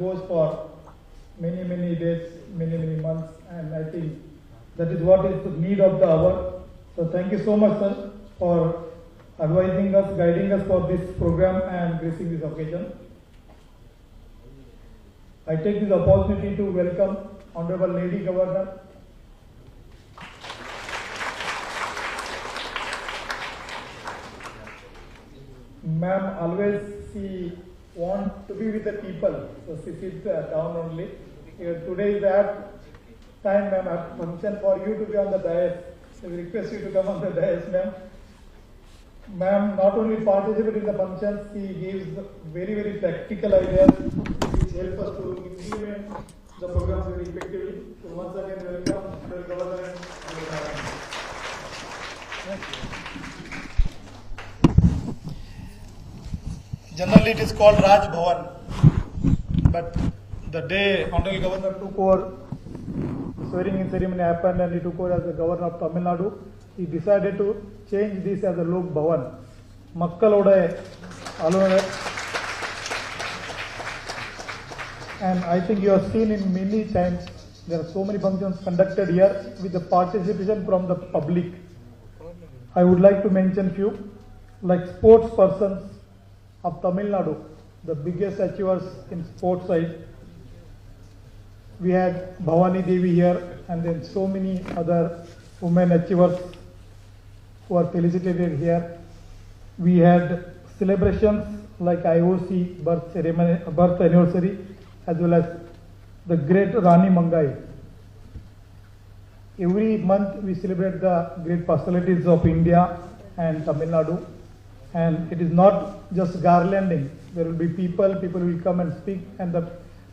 goes for many days, many months, and I think that is what is the need of the hour. So thank you so much, sir, for advising us, guiding us for this program and gracing this occasion. I take this opportunity to welcome Honorable Lady Governor, ma'am. Always she want to be with the people, so she sits down only. Today is that time, ma'am, at function for you to be on the dais. So we request you to come on the dais, ma'am. Ma'am not only participate in the functions, she gives very practical ideas which help us to implement the programs very effectively. So once again, welcome, Governor. Thank you. Generally, it is called Raj Bhavan, but the day Honorable Governor took over, swearing-in ceremony happened, and he took over as the Governor of Tamil Nadu. He decided to change this as a Lok Bhavan. Makkalode Alone. And I think you have seen in many times there are so many functions conducted here with the participation from the public. I would like to mention few, like sports persons of Tamil Nadu, the biggest achievers in sports side. We had Bhavani Devi here, and then so many other women achievers who are felicitated here. We had celebrations like IOC birth ceremony, birth anniversary, as well as the great Rani Mangai. Every month we celebrate the great personalities of India and Tamil Nadu. And it is not just garlanding. There will be people will come and speak, and the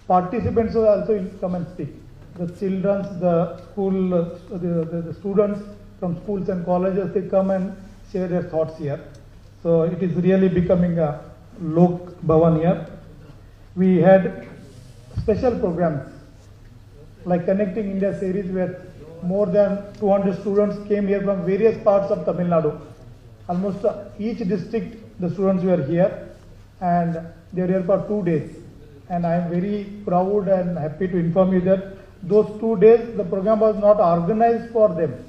participants will also come and speak. The children, the school, the students from schools and colleges, they come and share their thoughts here. So it is really becoming a Lok Bhavan here. We had special programs like Connecting India series, where more than 200 students came here from various parts of Tamil Nadu. Almost each district the students were here, and they were here for 2 days. And I am very proud and happy to inform you that those 2 days the program was not organized for them.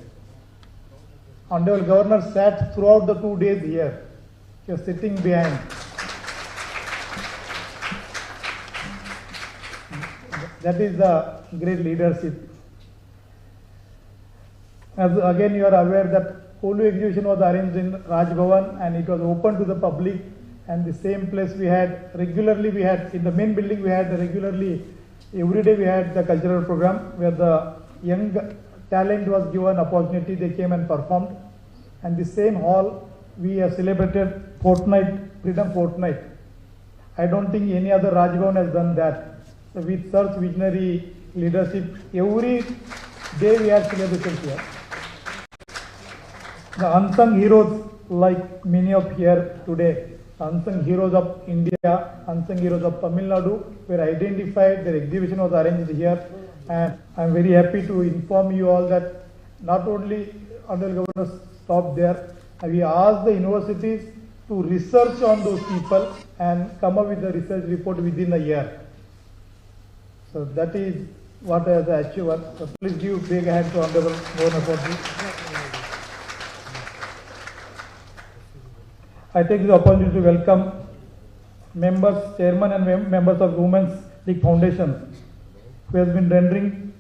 Honorable Governor sat throughout the 2 days here. He was sitting behind. That is the great leadership. As again you are aware that Polo exhibition was arranged in Raj Bhavan, and it was open to the public. And the same place we had regularly, we had in the main building, we had regularly, every day we had the cultural program where the young talent was given opportunity, they came and performed. And the same hall, we have celebrated Freedom Fortnight. I don't think any other Raj Bhavan has done that. So with such visionary leadership, every day we have celebrated here. The unsung heroes, like many of here today, unsung heroes of India, unsung heroes of Tamil Nadu were identified. Their exhibition was arranged here, and I am very happy to inform you all that not only Honorable Governor stopped there, we asked the universities to research on those people and come up with the research report within a year. So that is what I have achieved. So please give big hand to Honorable Governor for this. I take this opportunity to welcome members, chairman and members of Women's League Foundation, who has been rendering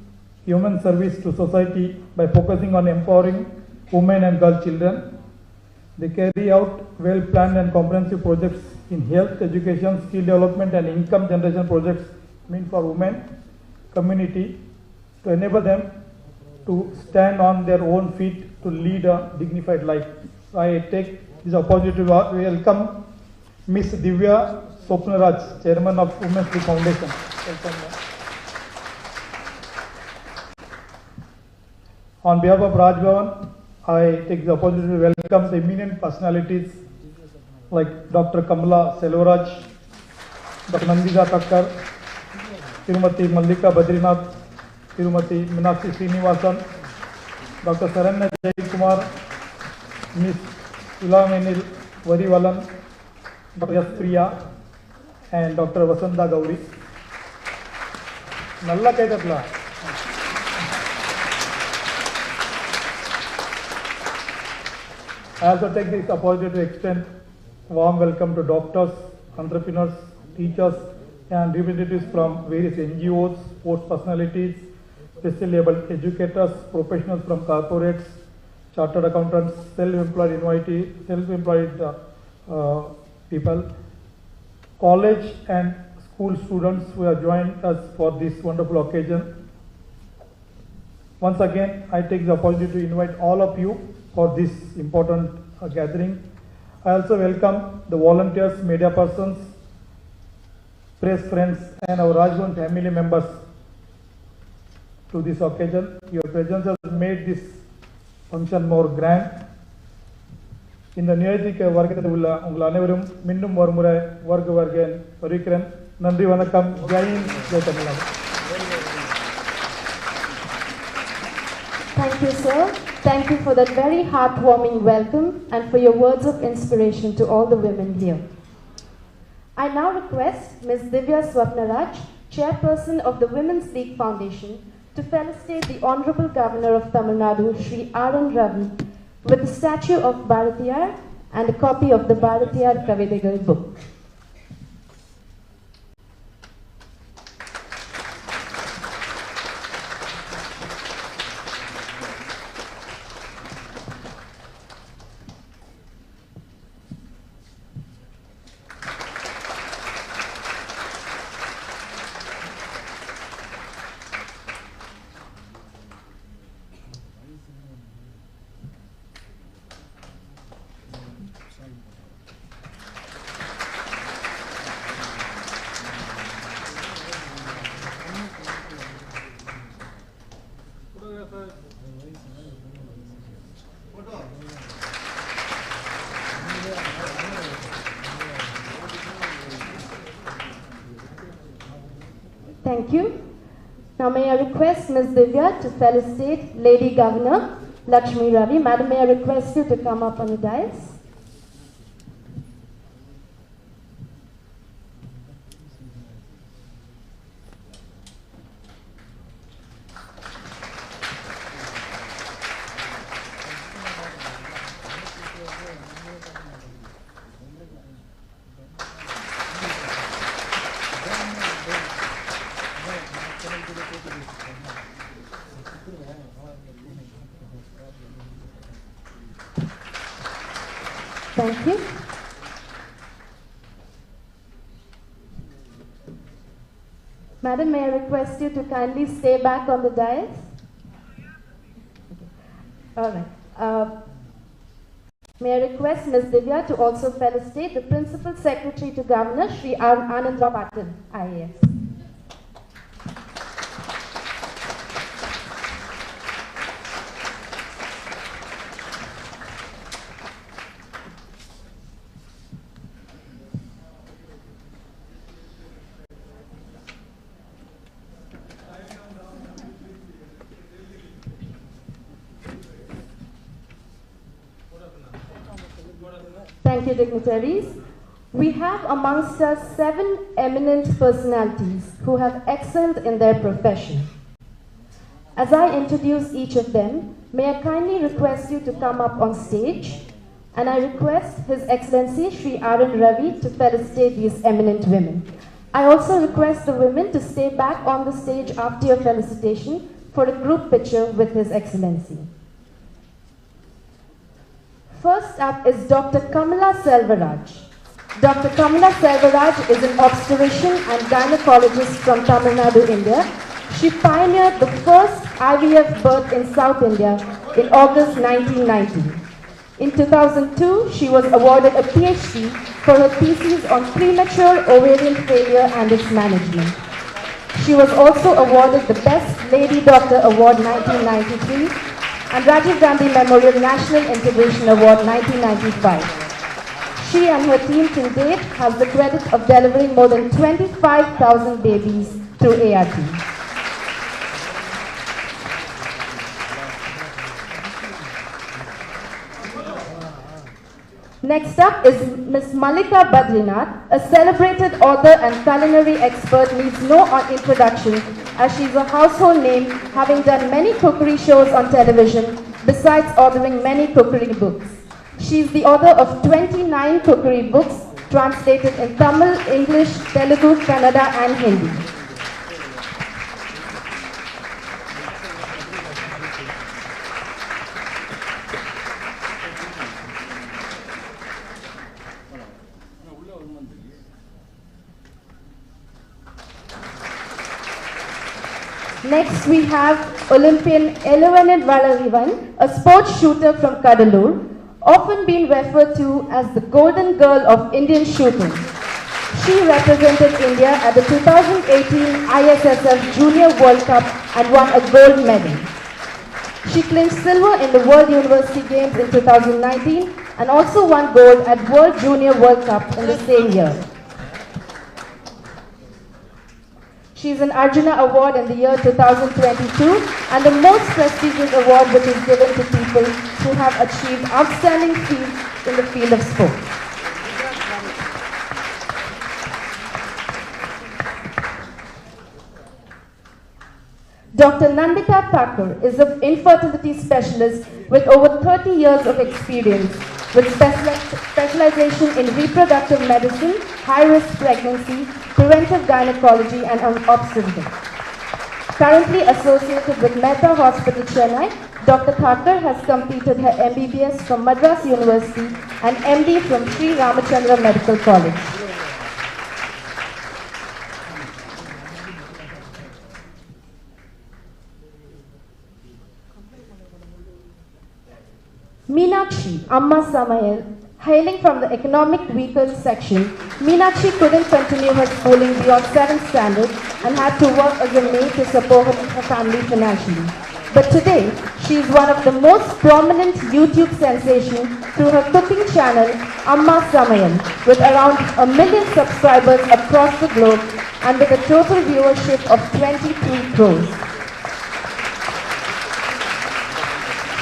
human service to society by focusing on empowering women and girl children. They carry out well-planned and comprehensive projects in health, education, skill development and income generation projects meant for women, community, to enable them to stand on their own feet to lead a dignified life. So I take this opportunity to welcome Ms. Divya Sopnaraj, Chairman of Women's League Foundation. Welcome. On behalf of Raj Bhavan, I take the opportunity to welcome the eminent personalities like Dr. Kamala Selvaraj, Dr. Nandita Thakkar, Tirumati Mallika Badrinath, Tirumati Meenakshi Srinivasan, Dr. Saranya Jay Kumar, Ms. Ilamenil Varivalan, Dr. S. Priya, and Dr. Vasanta Gauri. Nalla kaitapla. I also take this opportunity to extend warm welcome to doctors, entrepreneurs, teachers, and representatives from various NGOs, sports personalities, specially able educators, professionals from corporates, chartered accountants, self-employed people, college and school students who have joined us for this wonderful occasion. Once again, I take the opportunity to invite all of you for this important gathering. I also welcome the volunteers, media persons, press friends, and our Rajbhavan family members to this occasion. Your presence has made this function more grand. இந்த நிகழ்ச்சிக்கு வருகை உள்ள உங்கள் அனைவரும் மீண்டும் ஒரு முறை வருகிறேன் நன்றி வணக்கம் Jai Hind Jai Tamil Nadu. Thank you, sir. Thank you for that very heartwarming welcome and for your words of inspiration to all the women here. I now request Ms. Divya Swapnaraj, Chairperson of the Women's League Foundation, to felicitate the Honorable Governor of Tamil Nadu, Shri R.N. Ravi, with a statue of Bharatiyar and a copy of the Bharatiyar Kavidegal book. Thank you. Now may I request Ms. Divya to felicitate Lady Governor Lakshmi Ravi. Madam, may I request you to come up on the dais. Thank you. Madam, may I request you to kindly stay back on the dais? All right. May I request Ms. Divya to also felicitate the Principal Secretary to Governor, Shri Anandra Patil, IAS. Thank you, dignitaries. We have amongst us 7 eminent personalities who have excelled in their profession. As I introduce each of them, may I kindly request you to come up on stage, and I request His Excellency Shri R.N. Ravi to felicitate these eminent women. I also request the women to stay back on the stage after your felicitation for a group picture with His Excellency. First up is Dr. Kamala Selvaraj. Dr. Kamala Selvaraj is an obstetrician and gynecologist from Tamil Nadu, India. She pioneered the first IVF birth in South India in August 1990. In 2002, she was awarded a PhD for her thesis on premature ovarian failure and its management. She was also awarded the Best Lady Doctor Award 1993 and Rajiv Gandhi Memorial National Integration Award 1995. She and her team to date have the credit of delivering more than 25,000 babies through ART. Next up is Ms. Malika Badrinath, a celebrated author and culinary expert, needs no introduction as she's a household name, having done many cookery shows on television, besides authoring many cookery books. She's the author of 29 cookery books, translated in Tamil, English, Telugu, Kannada, and Hindi. Next we have Olympian Eluvanan Valarivan, a sports shooter from Kadalur, often been referred to as the golden girl of Indian shooting. She represented India at the 2018 ISSF Junior World Cup and won a gold medal. She claimed silver in the World University Games in 2019 and also won gold at World Junior World Cup in the same year. She is an Arjuna Award in the year 2022 and the most prestigious award which is given to people who have achieved outstanding feats in the field of sport. Dr. Nandita Thakur is an infertility specialist with over 30 years of experience with specialization in reproductive medicine, high-risk pregnancy, preventive gynecology and obstetrics. Currently associated with Mehta Hospital, Chennai, Dr. Thakur has completed her MBBS from Madras University and MD from Sri Ramachandra Medical College. Meenakshi Amma Samayal, hailing from the economic weaker section, Meenakshi couldn't continue her schooling beyond 7th standard and had to work as a maid to support her family financially. But today, she is one of the most prominent YouTube sensations through her cooking channel, Amma Samayal, with around 1 million subscribers across the globe and with a total viewership of 23 crores.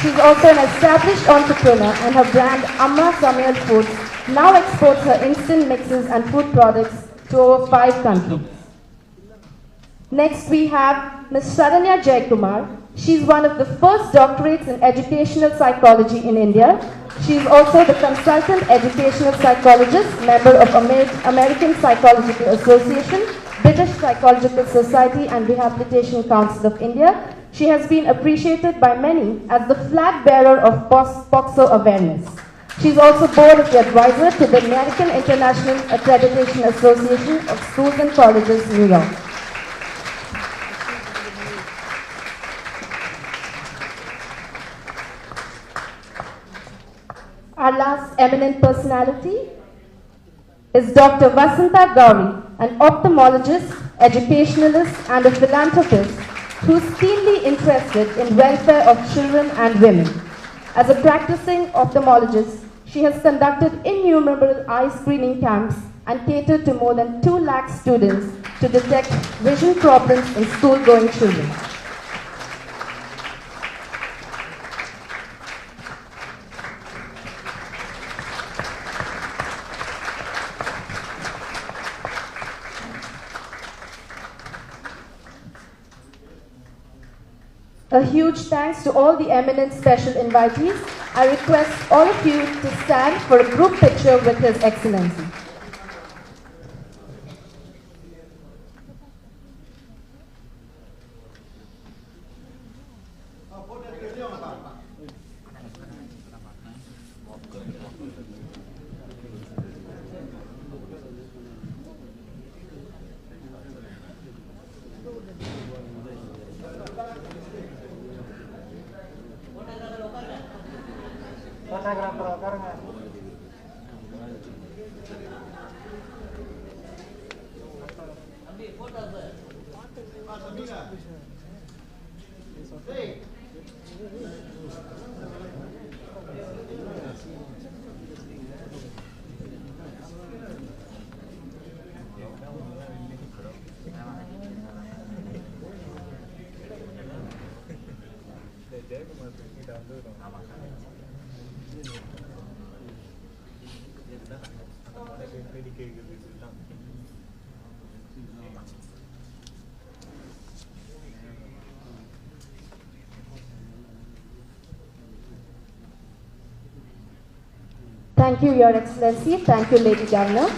She is also an established entrepreneur and her brand Amma Samayal Foods now exports her instant mixes and food products to over 5 countries. Next we have Ms. Sharanya Jaikumar. She is one of the first doctorates in educational psychology in India. She is also the consultant educational psychologist, member of American Psychological Association, British Psychological Society and Rehabilitation Council of India. She has been appreciated by many as the flag bearer of POXO awareness. She is also board of the advisor to the American International Accreditation Association of Schools and Colleges, New York. Our last eminent personality is Dr. Vasanta Gauri, an ophthalmologist, educationalist, and a philanthropist who is keenly interested in welfare of children and women. As a practicing ophthalmologist, she has conducted innumerable eye screening camps and catered to more than 2 lakh students to detect vision problems in school-going children. A huge thanks to all the eminent special invitees. I request all of you to stand for a group picture with His Excellency. Thank you, Your Excellency. Thank you, Lady Governor.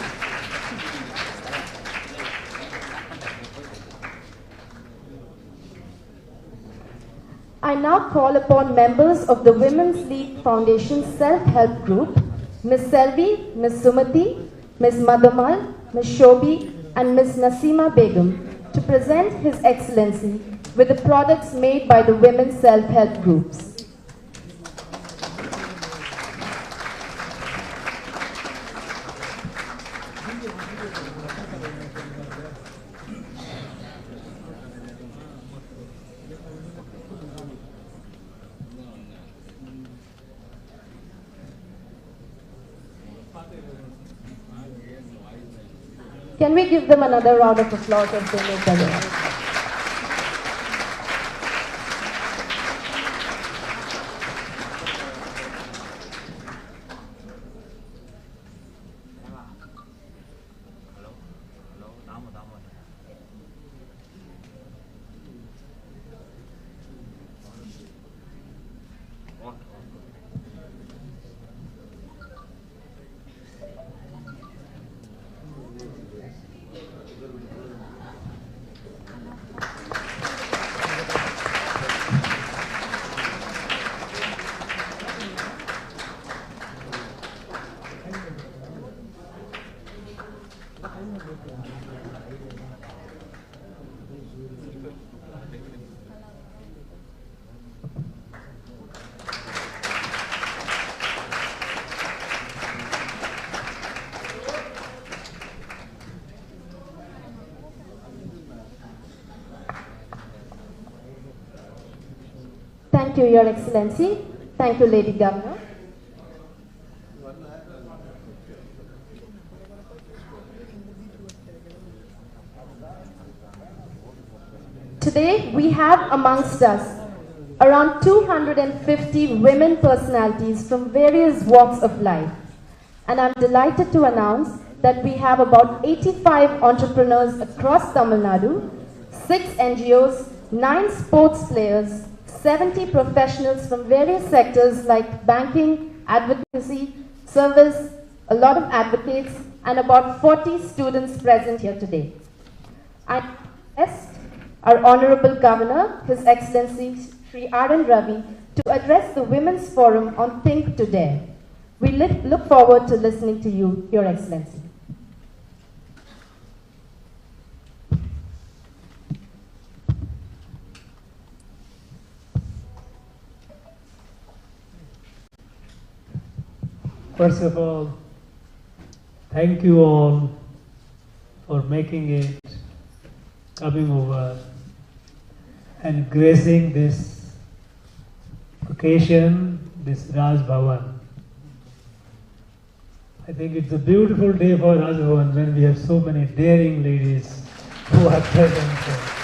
I now call upon members of the Women's League Foundation Self-Help Group, Ms. Selvi, Ms. Sumati, Ms. Madhamal, Ms. Shobi, and Ms. Nasima Begum to present His Excellency with the products made by the women's self-help groups. Can we give them another round of applause as they make their way? Thank you, Your Excellency. Thank you, Lady Governor. Today, we have amongst us around 250 women personalities from various walks of life. And I'm delighted to announce that we have about 85 entrepreneurs across Tamil Nadu, 6 NGOs, 9 sports players, 70 professionals from various sectors like banking, advocacy, service, a lot of advocates, and about 40 students present here today. I ask our Honorable Governor, His Excellency Shri Ravi, to address the Women's Forum on Think to Dare. We look forward to listening to you, Your Excellency. First of all, thank you all for making it, coming over and gracing this occasion, this Raj Bhavan. I think it's a beautiful day for Raj Bhavan when we have so many daring ladies who are present.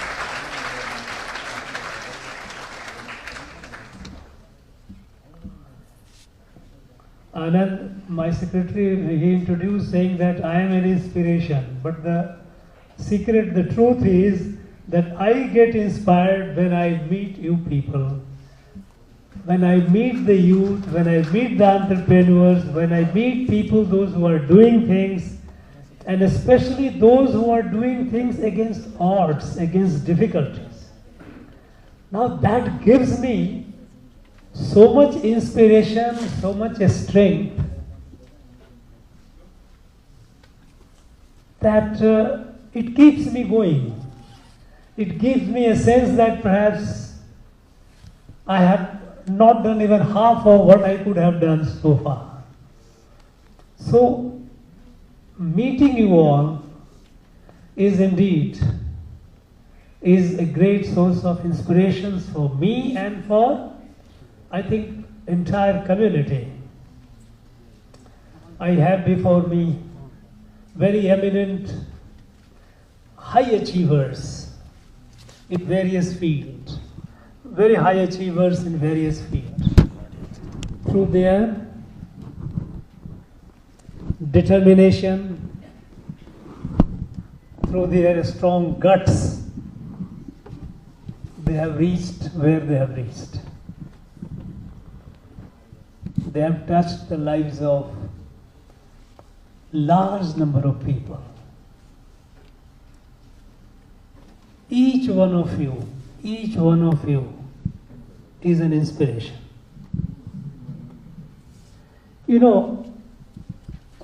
Anand, my secretary, he introduced saying that I am an inspiration, but the secret, the truth is that I get inspired when I meet you people, when I meet the youth, when I meet the entrepreneurs, when I meet people, those who are doing things, and especially those who are doing things against odds, against difficulties. Now that gives me so much inspiration, so much strength that it keeps me going. It gives me a sense that perhaps I have not done even half of what I could have done so far. So, meeting you all is indeed a great source of inspiration for me and for, I think, entire community. I have before me very eminent high achievers in various fields, very high achievers in various fields. Through their determination, through their strong guts, they have reached where they have reached. They have touched the lives of large number of people. Each one of you is an inspiration. You know,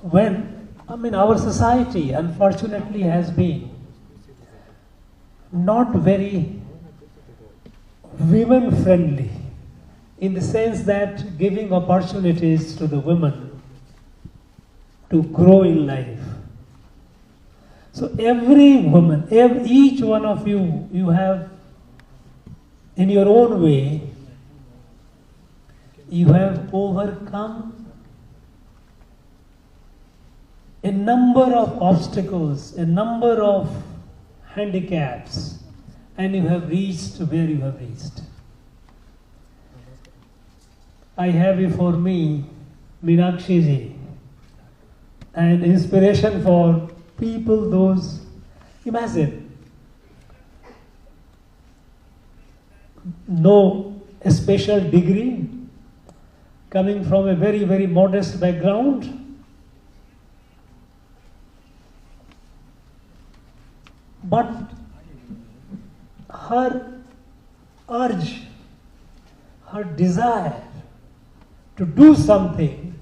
our society unfortunately has been not very women friendly, in the sense that giving opportunities to the women to grow in life. So every woman, each one of you, you have, in your own way, you have overcome a number of obstacles, a number of handicaps, and you have reached where you have reached. I have before me Meenakshi ji, an inspiration for people, those, imagine, no special degree, coming from a very, very modest background, but her urge, her desire to do something,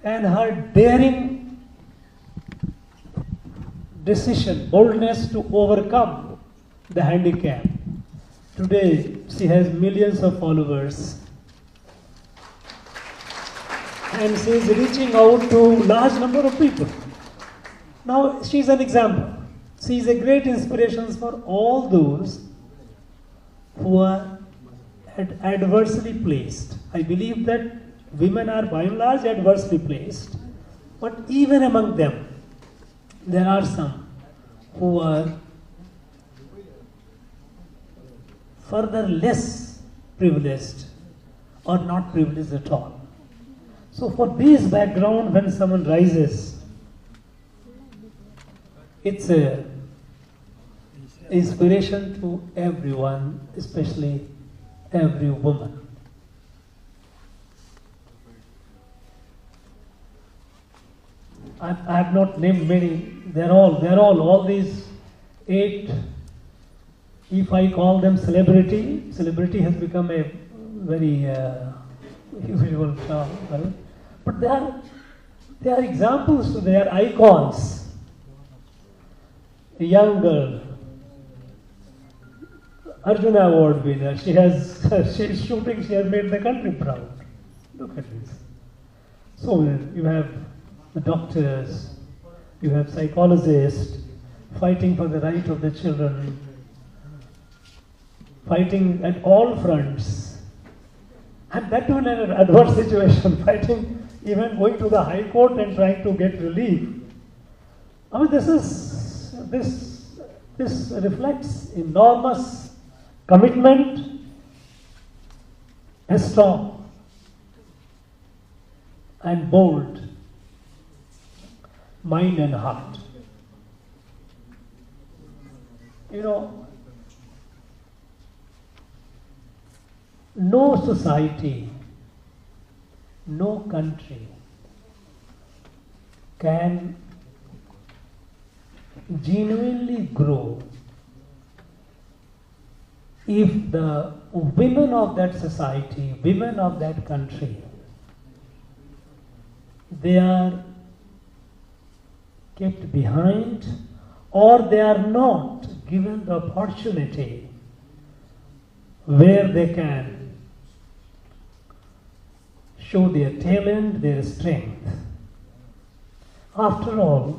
and her daring decision, boldness to overcome the handicap. Today, she has millions of followers, and she is reaching out to large number of people. Now, she is an example. She is a great inspiration for all those who are adversely placed. I believe that women are by and large adversely placed, but even among them, there are some who are further less privileged or not privileged at all. So for this background, when someone rises, it's a inspiration to everyone, especially every woman. I have not named many. They're all these 8. If I call them celebrity has become a very usual term, right? But they are examples. They are icons. A young girl, Arjuna Award winner. She is shooting. She has made the country proud. Look at this. So you have the doctors, you have psychologists fighting for the right of the children, fighting at all fronts, and that too in an adverse situation, fighting, even going to the High Court and trying to get relief. I mean, this reflects enormous commitment and strong and bold mind and heart. You know, no society, no country can genuinely grow if the women of that society, women of that country, they are kept behind, or they are not given the opportunity where they can show their talent, their strength. After all,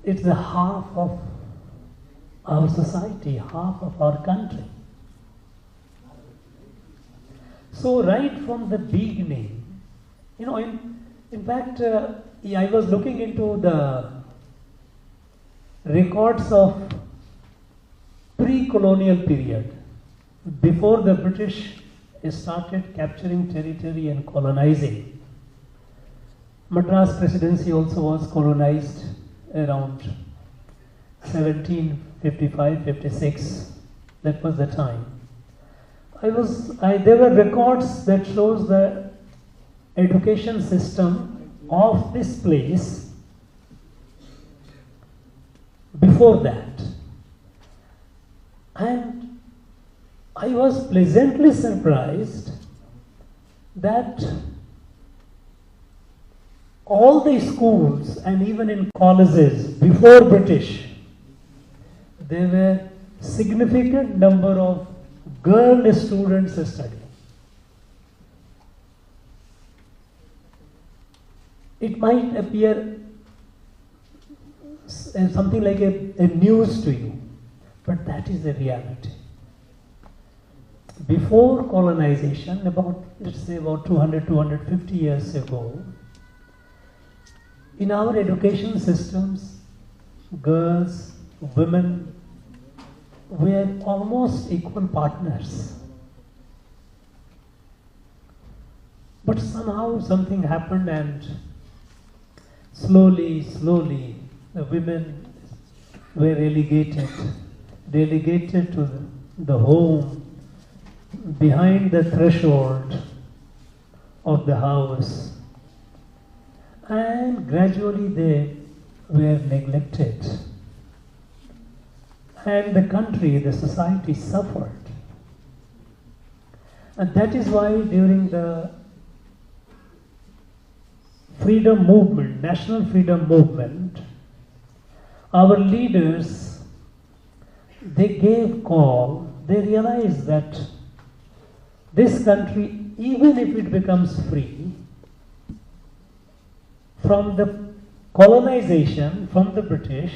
it's the half of our society, half of our country. So right from the beginning, you know, in fact, I was looking into the records of pre-colonial period, before the British started capturing territory and colonizing. Madras Presidency also was colonized around 1755-56. That was the time. There were records that shows the education system of this place before that. And I was pleasantly surprised that all the schools and even in colleges before British, there were significant number of girl students studying. It might appear something like a news to you, but that is the reality. Before colonization, let's say about 200, 250 years ago, in our education systems, girls, women were almost equal partners. But somehow something happened, and slowly, the women were relegated to the home, behind the threshold of the house, and gradually they were neglected. And the country, the society suffered. And that is why during the freedom movement, national freedom movement, our leaders, they gave call, they realized that this country, even if it becomes free from the colonization, from the British,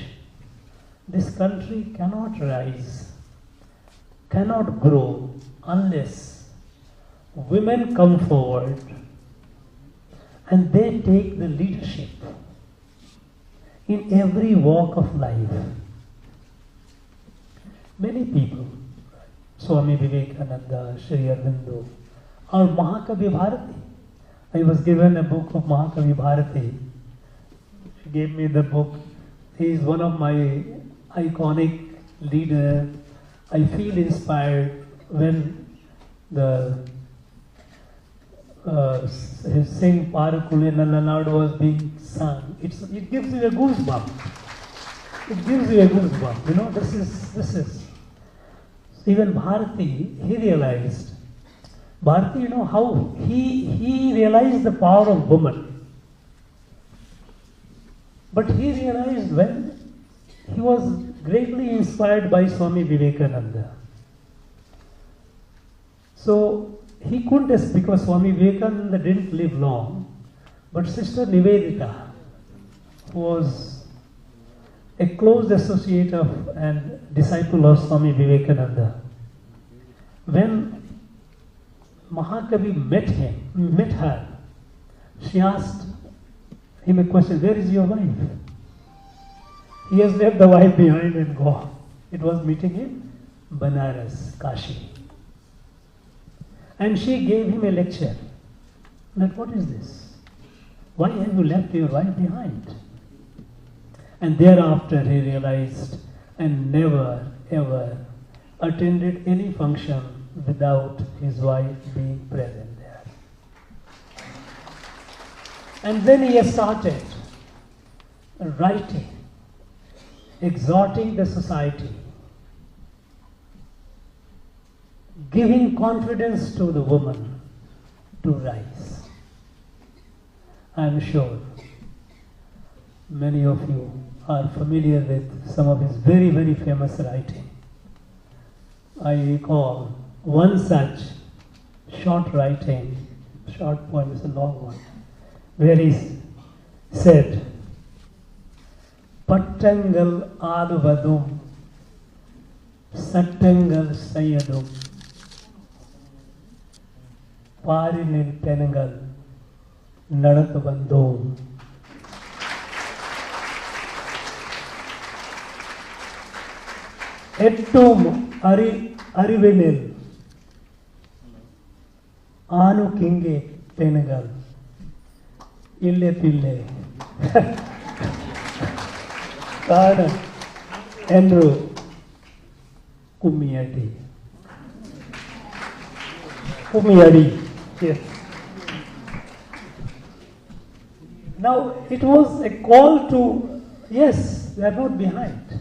this country cannot rise, cannot grow unless women come forward and they take the leadership in every walk of life. Many people, Swami Vivekananda, Sri Aurobindo, or Mahakavi Bharati. I was given a book of Mahakavi Bharati. She gave me the book. He is one of my iconic leader. I feel inspired when the his Sing Parakule Nalanad was being sung. It gives you a goosebump. It gives you a goosebump. You know, this is. Even Bharati, he realized. Bharati, you know how he realized the power of woman. But he realized when he was greatly inspired by Swami Vivekananda. So he couldn't, because Swami Vivekananda didn't live long, but Sister Nivedita, who was a close associate of and disciple of Swami Vivekananda, when Mahakavi met her, she asked him a question, where is your wife? He has left the wife behind and gone. It was meeting in Banaras, Kashi. And she gave him a lecture. That what is this? Why have you left your wife behind? And thereafter he realized and never ever attended any function without his wife being present there. And then he started writing, exhorting the society, giving confidence to the woman to rise. I am sure many of you are familiar with some of his very, very famous writing. I recall one such short writing, short poem is a long one, where he said, Pattangal Aduvadum, Sattangal Sayadum, Parinil Penangal, Nadakabandum. Ettum Arivenil, Anu Kinge Penagal, Ille Pille, Kada, Andrew, Kumiyadi. Kumiyadi, yes. Now, it was a call to, yes, they are not behind.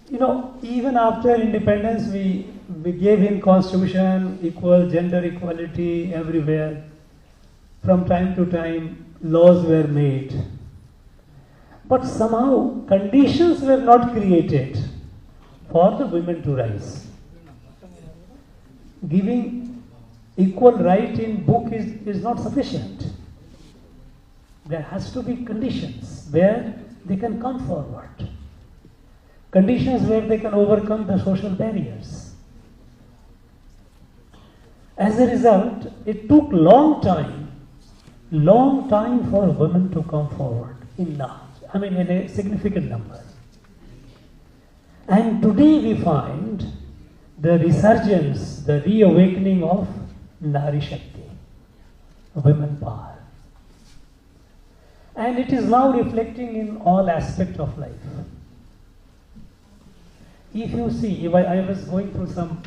You know, even after independence, we gave in constitution, equal gender equality everywhere. From time to time, laws were made. But somehow, conditions were not created for the women to rise. Giving equal right in book is not sufficient. There has to be conditions where they can come forward. Conditions where they can overcome the social barriers. As a result, it took long time for women to come forward in a significant number. And today we find the resurgence, the reawakening of Nari Shakti, women power. And it is now reflecting in all aspects of life. If you see, I was going through some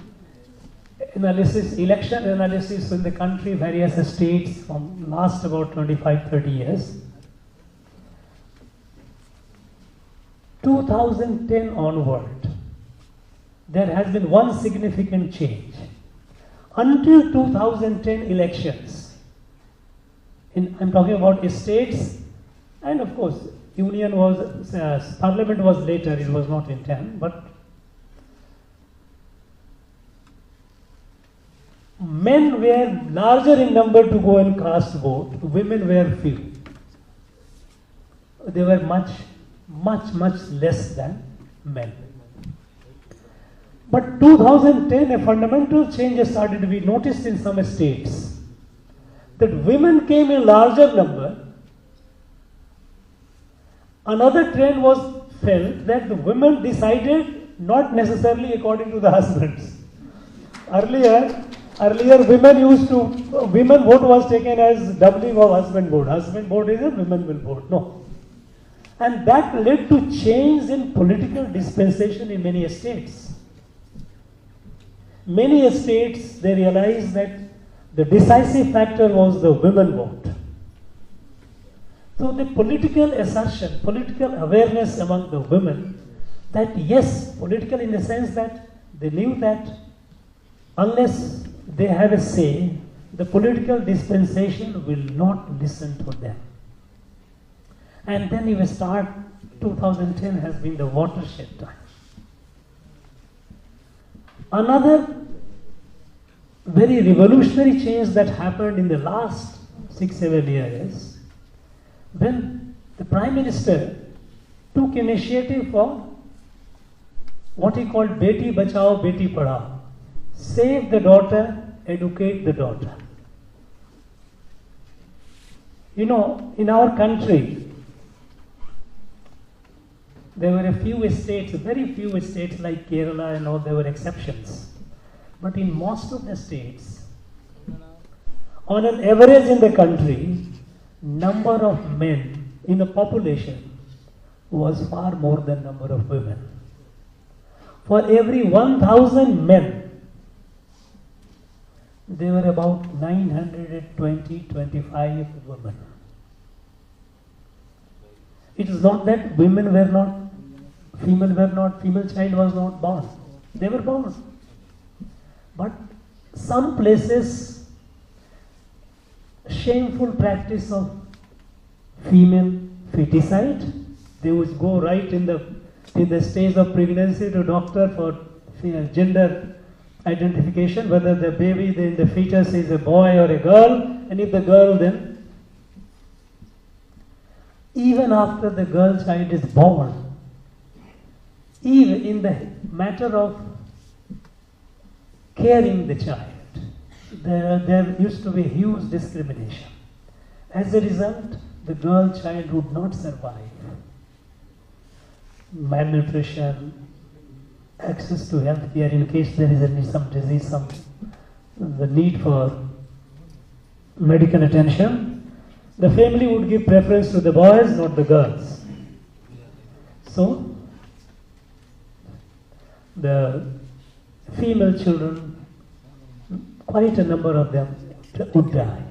analysis, election analysis in the country, various states from last about 25-30 years. 2010 onward, there has been one significant change. Until 2010 elections, I'm talking about states, and of course, union was, parliament was later, it was not in 10, but men were larger in number to go and cast vote, women were few. They were much less than men. But 2010, a fundamental change started to be noticed in some states, that women came in larger number. Another trend was felt that the women decided not necessarily according to the husbands. Earlier women vote was taken as doubling of husband vote. Husband vote is a women will vote. No. And that led to change in political dispensation in many states. Many states, they realized that the decisive factor was the women vote. So the political assertion, political awareness among the women, that yes, political in the sense that they knew that unless they have a say, the political dispensation will not listen to them. And then you start, 2010 has been the watershed time. Another very revolutionary change that happened in the last 6-7 years, when the Prime Minister took initiative for what he called Beti Bachao, Beti Padhao. Save the daughter, educate the daughter. You know, in our country, there were a few states, very few states like Kerala and all, there were exceptions. But in most of the states, on an average in the country, number of men in a population was far more than number of women. For every 1,000 men, there were about 925 women. It is not that women were not, female child was not born. They were born. But some places, shameful practice of female feticide, they would go right in the stage of pregnancy to doctor for gender identification, whether the baby in the fetus is a boy or a girl, and if the girl, then even after the girl child is born, even in the matter of caring the child, there used to be huge discrimination. As a result, the girl child would not survive. Malnutrition, access to health care in case there is some disease, the need for medical attention, the family would give preference to the boys, not the girls. So, the female children, quite a number of them would die.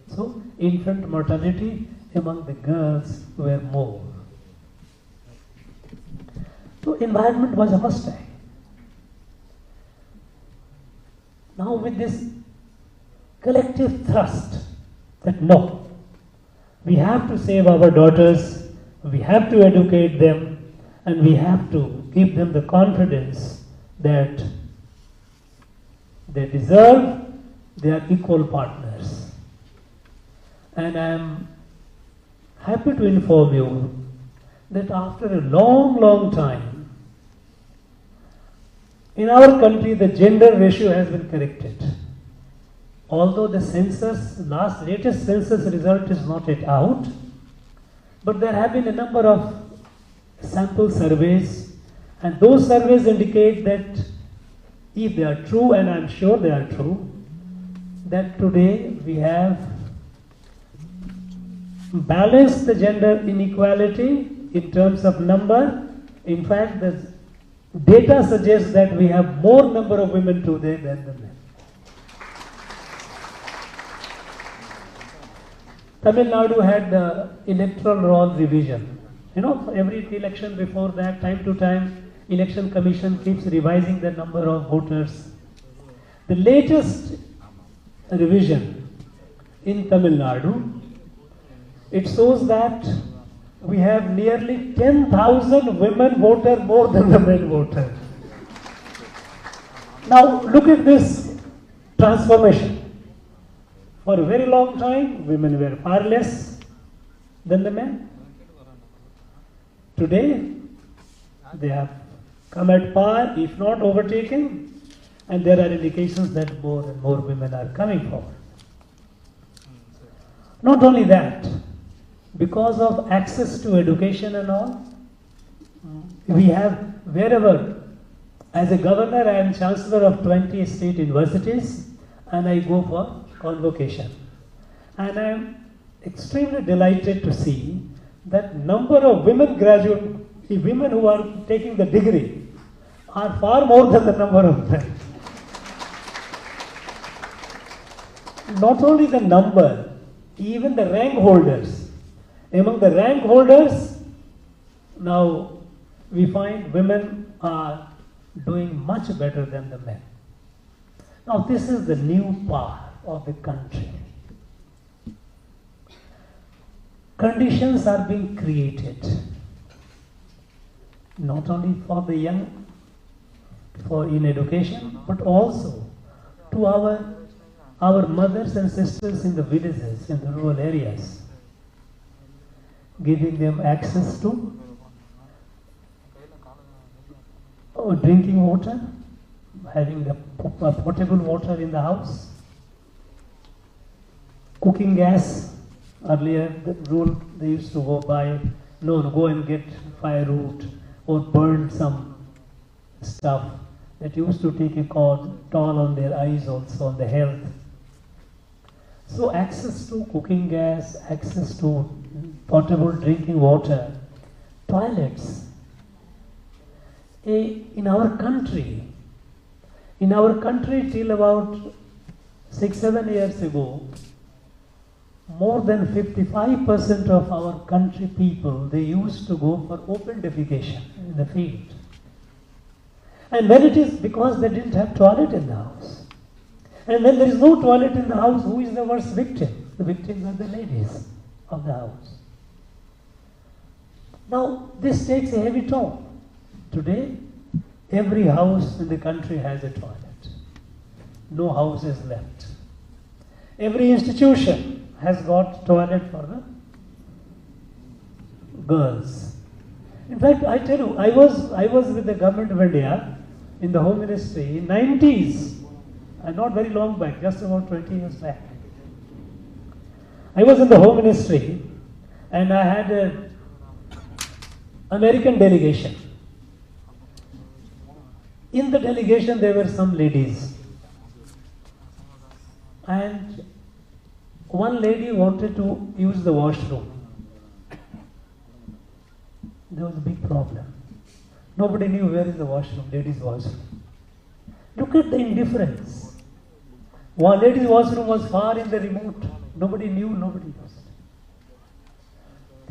So, infant mortality among the girls were more. So environment was a must-have. Now with this collective thrust that no, we have to save our daughters, we have to educate them, and we have to give them the confidence that they deserve, they are equal partners. And I am happy to inform you that after a long time, in our country the gender ratio has been corrected. Although the census, latest census result is not yet out, but there have been a number of sample surveys, and those surveys indicate that if they are true, and I am sure they are true, that today we have balanced the gender inequality in terms of number. In fact, the data suggests that we have more number of women today than the men. Tamil Nadu had the electoral roll revision. You know, every election before that, time to time, election commission keeps revising the number of voters. The latest revision in Tamil Nadu, it shows that we have nearly 10,000 women voters more than the men voters. Now look at this transformation. For a very long time, women were far less than the men. Today, they have come at par, if not overtaken, and there are indications that more and more women are coming forward. Not only that, because of access to education and all, we have wherever, as a governor, I am chancellor of 20 state universities, and I go for convocation. And I am extremely delighted to see that number of women graduate, the women who are taking the degree are far more than the number of men. Not only the number, even the rank holders. Among the rank holders, now we find women are doing much better than the men. Now this is the new power of the country. Conditions are being created, not only for the young, in education, but also to our mothers and sisters in the villages, in the rural areas, giving them access to drinking water, having the potable water in the house, cooking gas. Earlier, the rule they used to go and get firewood or burn some stuff that used to take a toll on their eyes, also on the health. So access to cooking gas, access to potable drinking water, toilets. In our country till about 6-7 years ago, more than 55% of our country people, they used to go for open defecation in the field. And when it is because they didn't have toilet in the house. And when there is no toilet in the house, who is the worst victim? The victims are the ladies of the house. Now, this takes a heavy toll. Today, every house in the country has a toilet. No house is left. Every institution has got toilet for the girls. In fact, I tell you, I was with the government of India in the Home Ministry in 90s, and not very long back, just about 20 years back. I was in the Home Ministry, and I had an American delegation. In the delegation, there were some ladies, and one lady wanted to use the washroom. There was a big problem. Nobody knew where is the washroom, ladies' washroom. Look at the indifference. One ladies' washroom was far in the remote. Nobody knew, nobody used.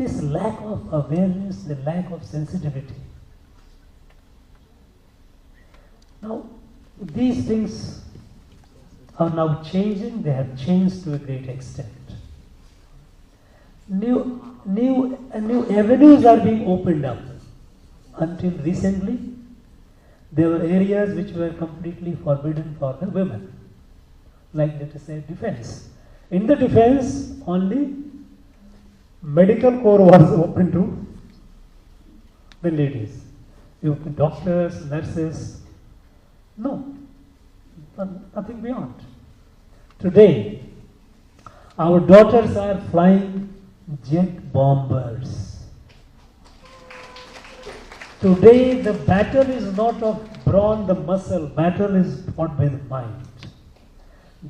this lack of awareness, the lack of sensitivity. Now, these things are now changing, they have changed to a great extent. New avenues are being opened up. Until recently, there were areas which were completely forbidden for the women, like let us say defense. In the defense, only medical corps was open to the ladies. You doctors, nurses, no, nothing beyond. Today, our daughters are flying jet bombers. Today, the battle is not of brawn, the muscle, battle is fought by the mind.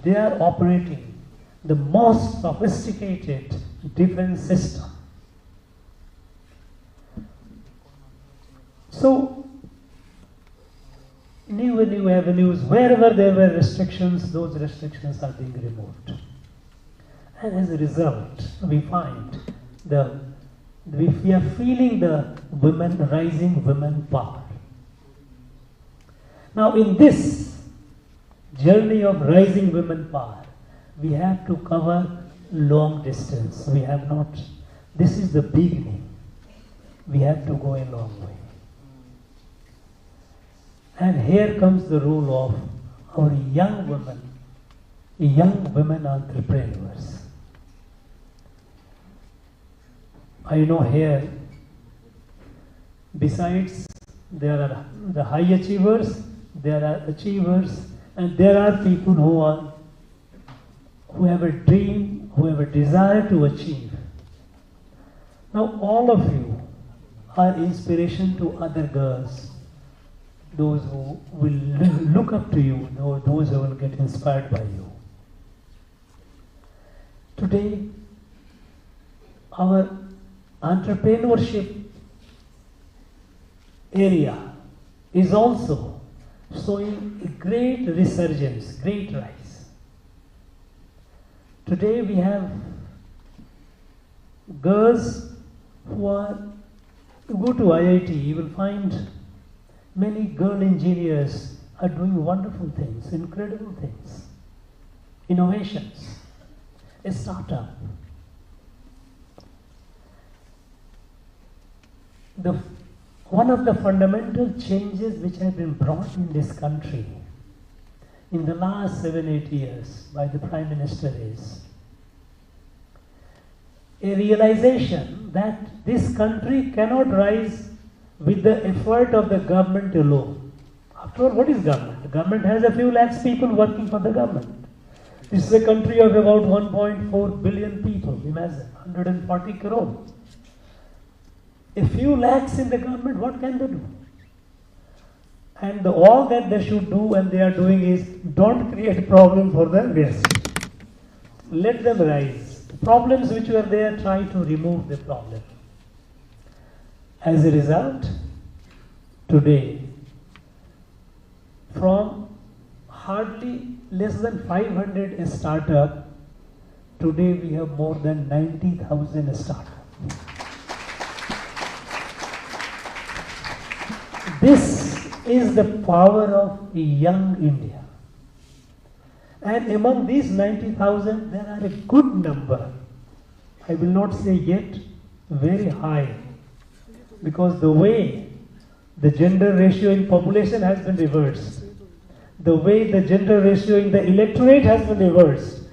They are operating the most sophisticated defense system. So, new avenues, wherever there were restrictions, those restrictions are being removed. And as a result, we find we are feeling the rising women power. Now in this journey of rising women power, we have to cover long distance. We have not, this is the beginning. We have to go a long way. And here comes the role of our young women entrepreneurs. I know here, besides there are the high achievers, there are achievers, and there are people who have a dream, who have a desire to achieve. Now all of you are inspiration to other girls, those who will look up to you, those who will get inspired by you. Today, our entrepreneurship area is also showing a great resurgence, great rise. Today we have girls who go to IIT, you will find many girl engineers are doing wonderful things, incredible things, innovations, a startup. One of the fundamental changes which have been brought in this country in the last 7-8 years by the Prime Minister is a realization that this country cannot rise with the effort of the government alone. After all, what is government? The government has a few lakhs people working for the government. This is a country of about 1.4 billion people, imagine, 140 crore. A few lakhs in the government, what can they do? And all that they should do and they are doing is, don't create a problem for the rest. Let them rise. Problems which were there, try to remove the problem. As a result, today, from hardly less than 500 startup, today we have more than 90,000 startups. This is the power of young India. And among these 90,000, there are a good number, I will not say yet very high, because the way the gender ratio in population has been reversed, the way the gender ratio in the electorate has been reversed,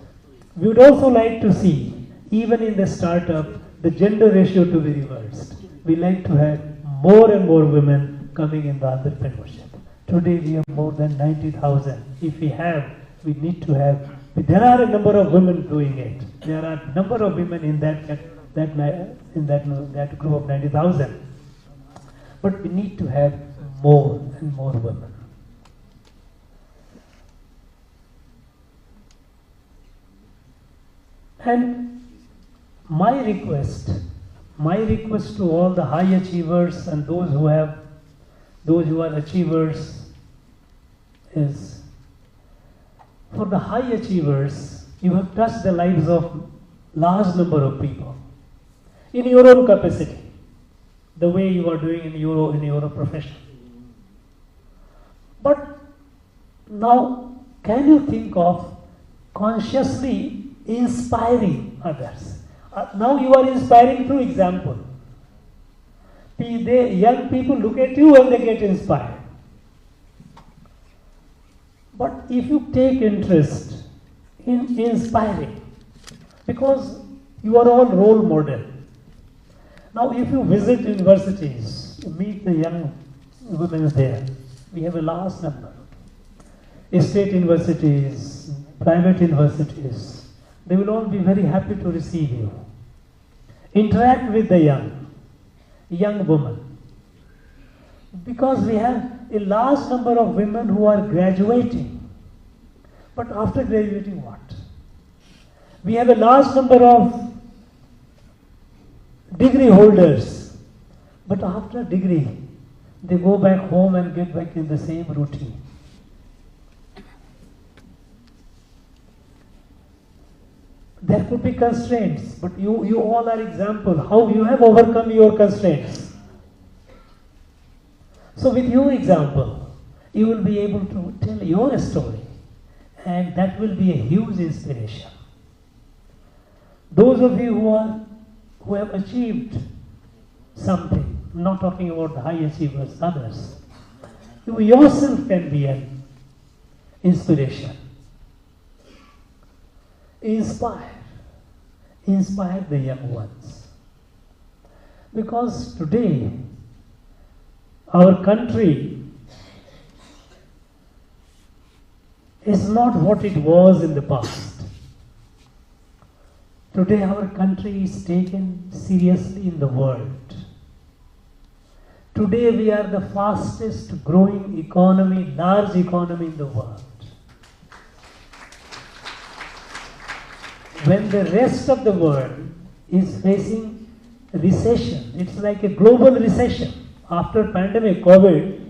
we would also like to see, even in the startup, the gender ratio to be reversed. We like to have more and more women coming in the entrepreneurship. Today we have more than 90,000. If we need to have, there are a number of women doing it. There are a number of women in that group of 90,000. But we need to have more and more women. And my request to all the high achievers and those who are achievers is, for the high achievers, you have touched the lives of large number of people. in your own capacity, the way you are doing in your profession. But now, can you think of consciously inspiring others? Now you are inspiring through example. Young people look at you and they get inspired. But if you take interest in inspiring, because you are all role model. Now if you visit universities, meet the young women there, we have a large number. State universities, private universities, they will all be very happy to receive you. Interact with the young woman. Because we have a large number of women who are graduating. But after graduating, what? We have a large number of degree holders. But after degree, they go back home and get back in the same routine. There could be constraints, but you all are example how you have overcome your constraints. So with your example, you will be able to tell your story, and that will be a huge inspiration. Those of you who have achieved something, I'm not talking about the high achievers, others, you yourself can be an inspiration. Inspire the young ones. Because today, our country is not what it was in the past. Today, our country is taken seriously in the world. Today, we are the fastest growing economy, large economy in the world. When the rest of the world is facing recession, it's like a global recession. After pandemic, COVID,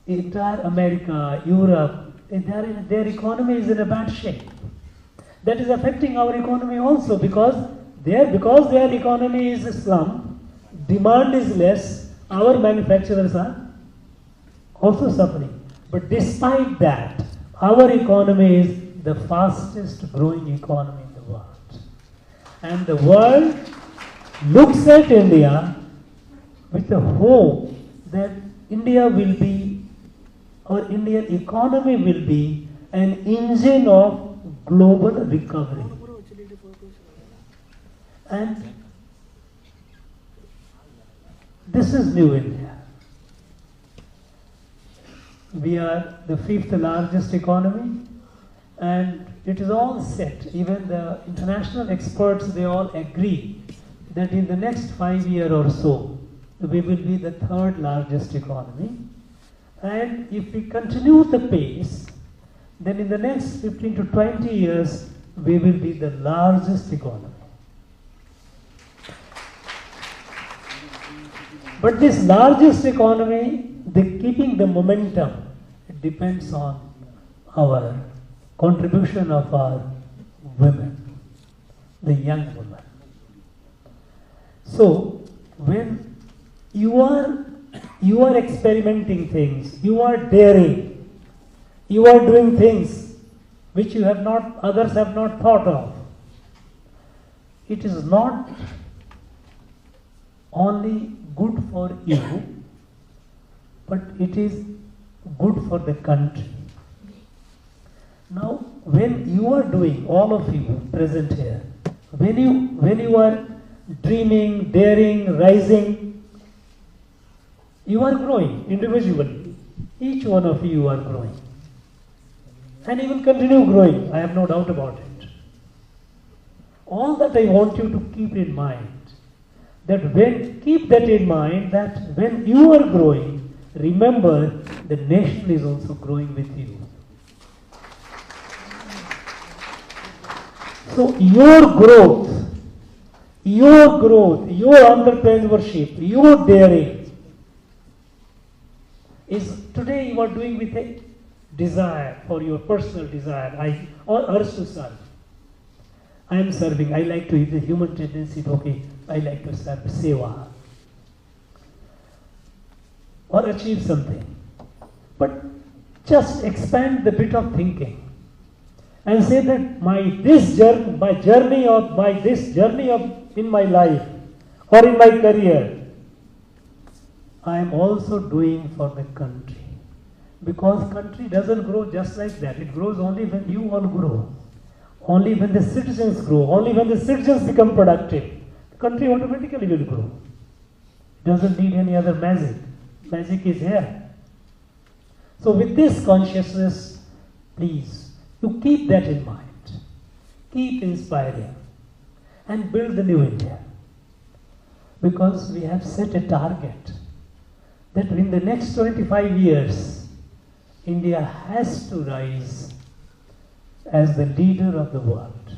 entire America, Europe, their economy is in a bad shape. That is affecting our economy also because their economy is a slump, demand is less, our manufacturers are also suffering. But despite that, our economy is the fastest growing economy in the world. And the world looks at India with the hope that India will be, or Indian economy will be, an engine of global recovery. And this is New India. We are the 5th largest economy, and it is all set. Even the international experts, they all agree that in the next 5 years or so, we will be the 3rd largest economy. And if we continue the pace, then in the next 15 to 20 years, we will be the largest economy. But this largest economy, keeping the momentum, it depends on our contribution of our women, the young women. So, when you are experimenting things, you are daring, you are doing things which others have not thought of. It is not only good for you, but it is good for the country. Now, when you are doing, all of you present here, when you are dreaming, daring, rising, you are growing individually. Each one of you are growing. And you will continue growing, I have no doubt about it. All that I want you to keep in mind, keep that in mind, that when you are growing, remember the nation is also growing with you. So your growth, your entrepreneurship, your daring is today you are doing with a desire, for your personal desire, or urge to serve. I am serving, I like to, it's a human tendency, okay, I like to serve seva or achieve something. But just expand the bit of thinking and say that my journey in my life or in my career, I am also doing for the country. Because country doesn't grow just like that. It grows only when you all grow. Only when the citizens grow. Only when the citizens become productive. The country automatically will grow. It doesn't need any other magic. Magic is here. So with this consciousness, please, you keep that in mind. Keep inspiring and build the new India. Because we have set a target that in the next 25 years, India has to rise as the leader of the world.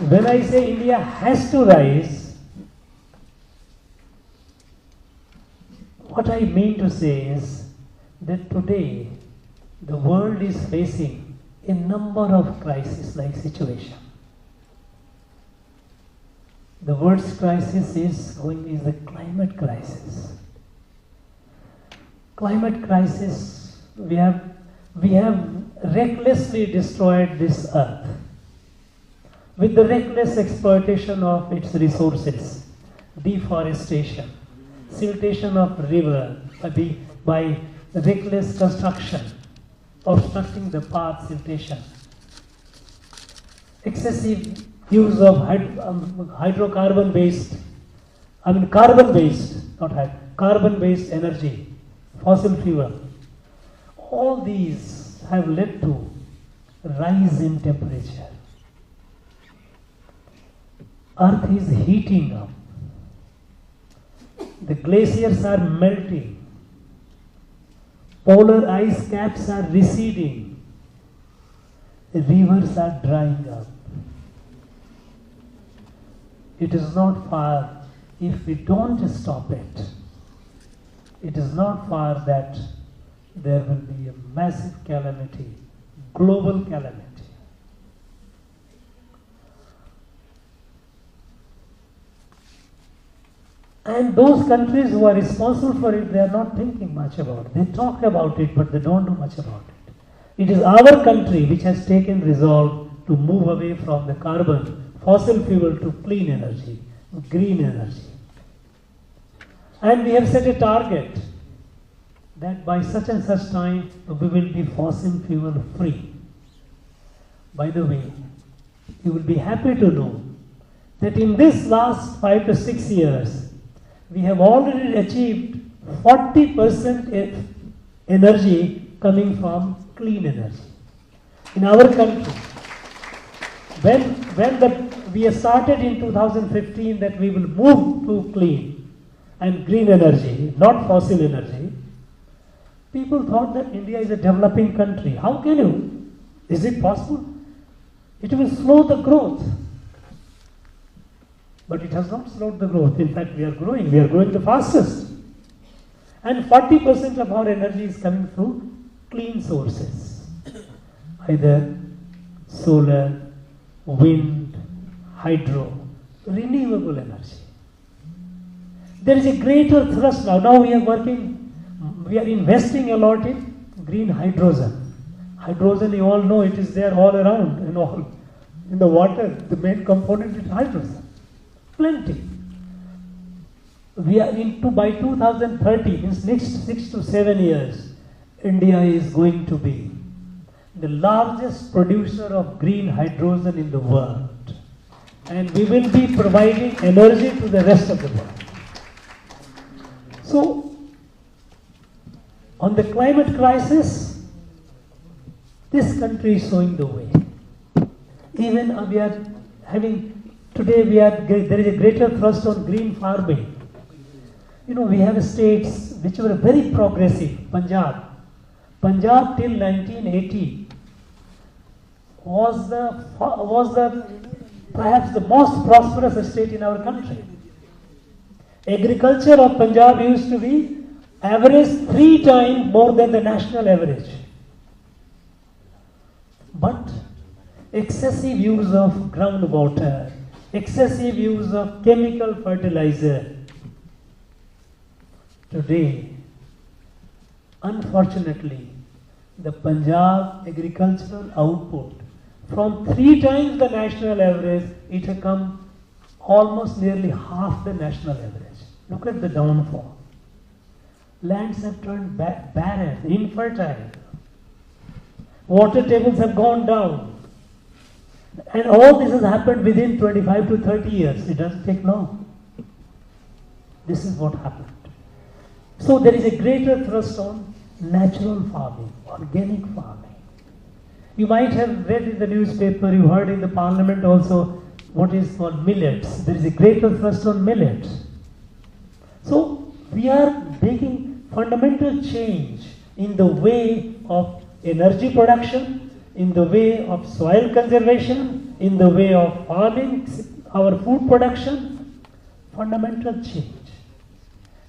When I say India has to rise, what I mean to say is that today the world is facing a number of crisis-like situations. The world's crisis is the climate crisis. Climate crisis, we have recklessly destroyed this earth with the reckless exploitation of its resources, deforestation, siltation of river by reckless construction, obstructing the path, siltation, excessive use of carbon-based energy, fossil fuel. All these have led to rise in temperature. Earth is heating up. The glaciers are melting. Polar ice caps are receding. The rivers are drying up. It is not far, if we don't stop it, it is not far that there will be a massive calamity, global calamity. And those countries who are responsible for it, they are not thinking much about it. They talk about it, but they don't do much about it. It is our country which has taken resolve to move away from the carbon, fossil fuel to clean energy, green energy. And we have set a target that by such and such time we will be fossil fuel free. By the way, you will be happy to know that in this last 5 to 6 years, we have already achieved 40% energy coming from clean energy. In our country, we started in 2015 that we will move to clean and green energy, not fossil energy, people thought that India is a developing country. How can you? Is it possible? It will slow the growth. But it has not slowed the growth. In fact, we are growing the fastest. And 40% of our energy is coming through clean sources. Either solar, wind, hydro, renewable energy. There is a greater thrust now. Now we are investing a lot in green hydrogen. Hydrogen, you all know, it is there all around, in the water. The main component is hydrogen. Plenty. We are by 2030, in next 6 to 7 years, India is going to be the largest producer of green hydrogen in the world. And we will be providing energy to the rest of the world. So, on the climate crisis, this country is showing the way. Even we are having, today there is a greater thrust on green farming. We have states which were very progressive. Punjab till 1980 was perhaps the most prosperous state in our country. Agriculture of Punjab used to be average 3 times more than the national average. But excessive use of groundwater, excessive use of chemical fertilizer. Today, unfortunately, the Punjab agricultural output from 3 times the national average, it has come almost nearly half the national average. Look at the downfall. Lands have turned barren, infertile. Water tables have gone down. And all this has happened within 25 to 30 years. It doesn't take long. This is what happened. So there is a greater thrust on natural farming, organic farming. You might have read in the newspaper, you heard in the parliament also, what is called millets. There is a greater thrust on millets. So we are making fundamental change in the way of energy production, in the way of soil conservation, in the way of farming, our food production, fundamental change.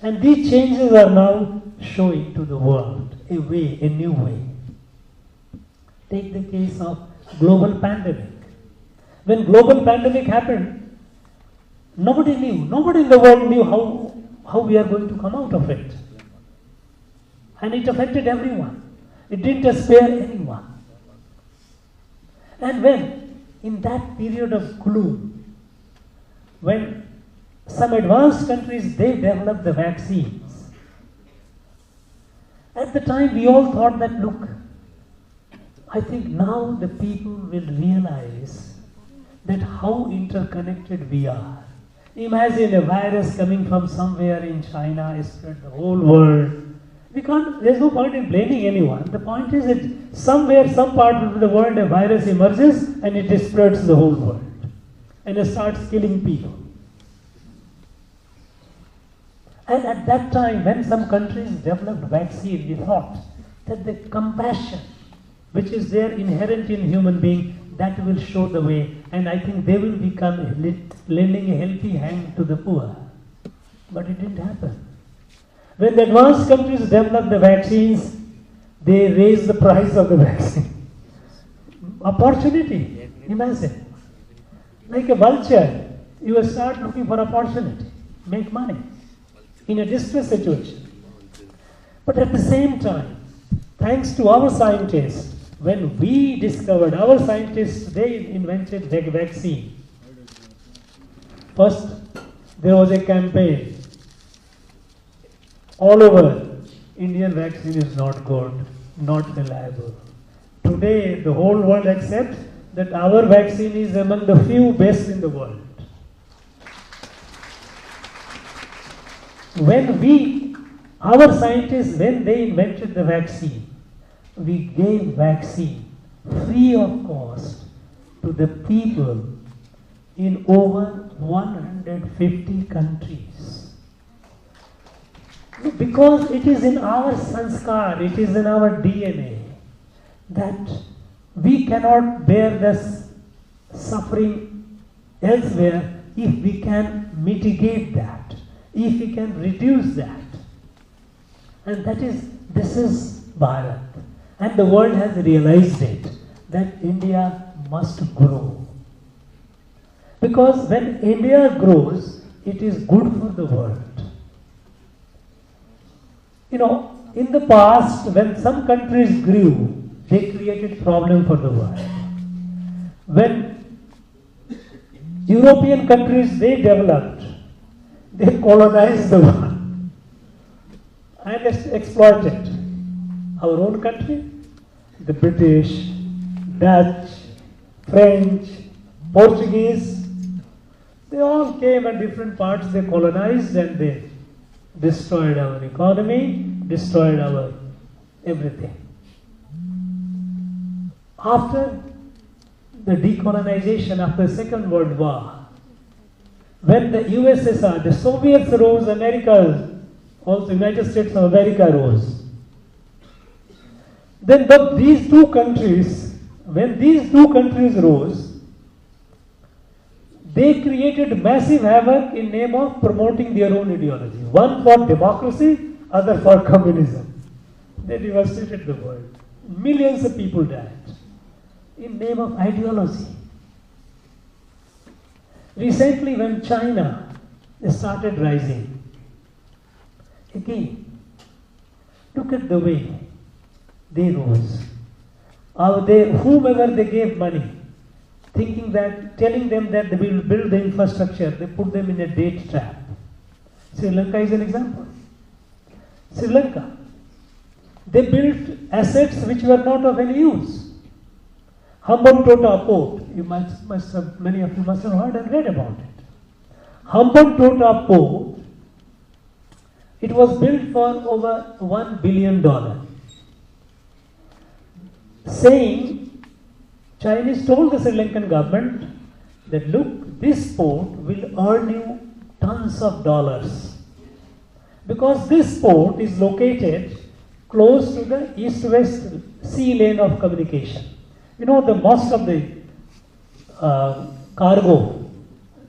And these changes are now showing to the world a way, a new way. Take the case of global pandemic. When global pandemic happened, nobody in the world knew how we are going to come out of it. And it affected everyone. It didn't spare anyone. And when, in that period of gloom, when some advanced countries, they developed the vaccines. At the time, we all thought that, look, I think now the people will realize that how interconnected we are. Imagine a virus coming from somewhere in China, it spread the whole world. There's no point in blaming anyone. The point is that somewhere, some part of the world, a virus emerges and it spreads the whole world. And it starts killing people. And at that time, when some countries developed vaccine, we thought that the compassion, which is there inherent in human being, that will show the way. And I think they will become lending a helping hand to the poor. But it didn't happen. When the advanced countries developed the vaccines, they raised the price of the vaccine. Opportunity, imagine. Like a vulture, you will start looking for opportunity, make money in a distress situation. But at the same time, thanks to our scientists, when we discovered, our scientists, they invented the vaccine. First, there was a campaign all over, Indian vaccine is not good, not reliable. Today, the whole world accepts that our vaccine is among the few best in the world. Our scientists, when they invented the vaccine, we gave vaccine free of cost to the people in over 150 countries. Because it is in our sanskar, it is in our DNA, that we cannot bear this suffering elsewhere if we can mitigate that, if we can reduce that. And this is Bharat. And the world has realized it, that India must grow. Because when India grows, it is good for the world. You know, in the past, when some countries grew, they created problem for the world. When European countries, they developed, they colonized the world and exploited our own country. The British, Dutch, French, Portuguese, they all came at different parts, they colonized and they destroyed our economy, destroyed our everything. After the decolonization, after the Second World War, when the USSR, the Soviets rose, America, also United States of America rose. Then these two countries, when these two countries rose, they created massive havoc in name of promoting their own ideology. One for democracy, other for communism. They devastated the world. Millions of people died. in name of ideology. Recently when China started rising, again, look at the way they rose. Whomever they gave money, telling them that they will build the infrastructure, they put them in a date trap. Sri Lanka is an example. Sri Lanka, they built assets which were not of any use. Hambantota Port, many of you must have heard and read about it. Hambantota Port, it was built for over $1 billion. Saying, Chinese told the Sri Lankan government that look, this port will earn you tons of dollars. Because this port is located close to the east-west sea lane of communication. You know, most of the cargo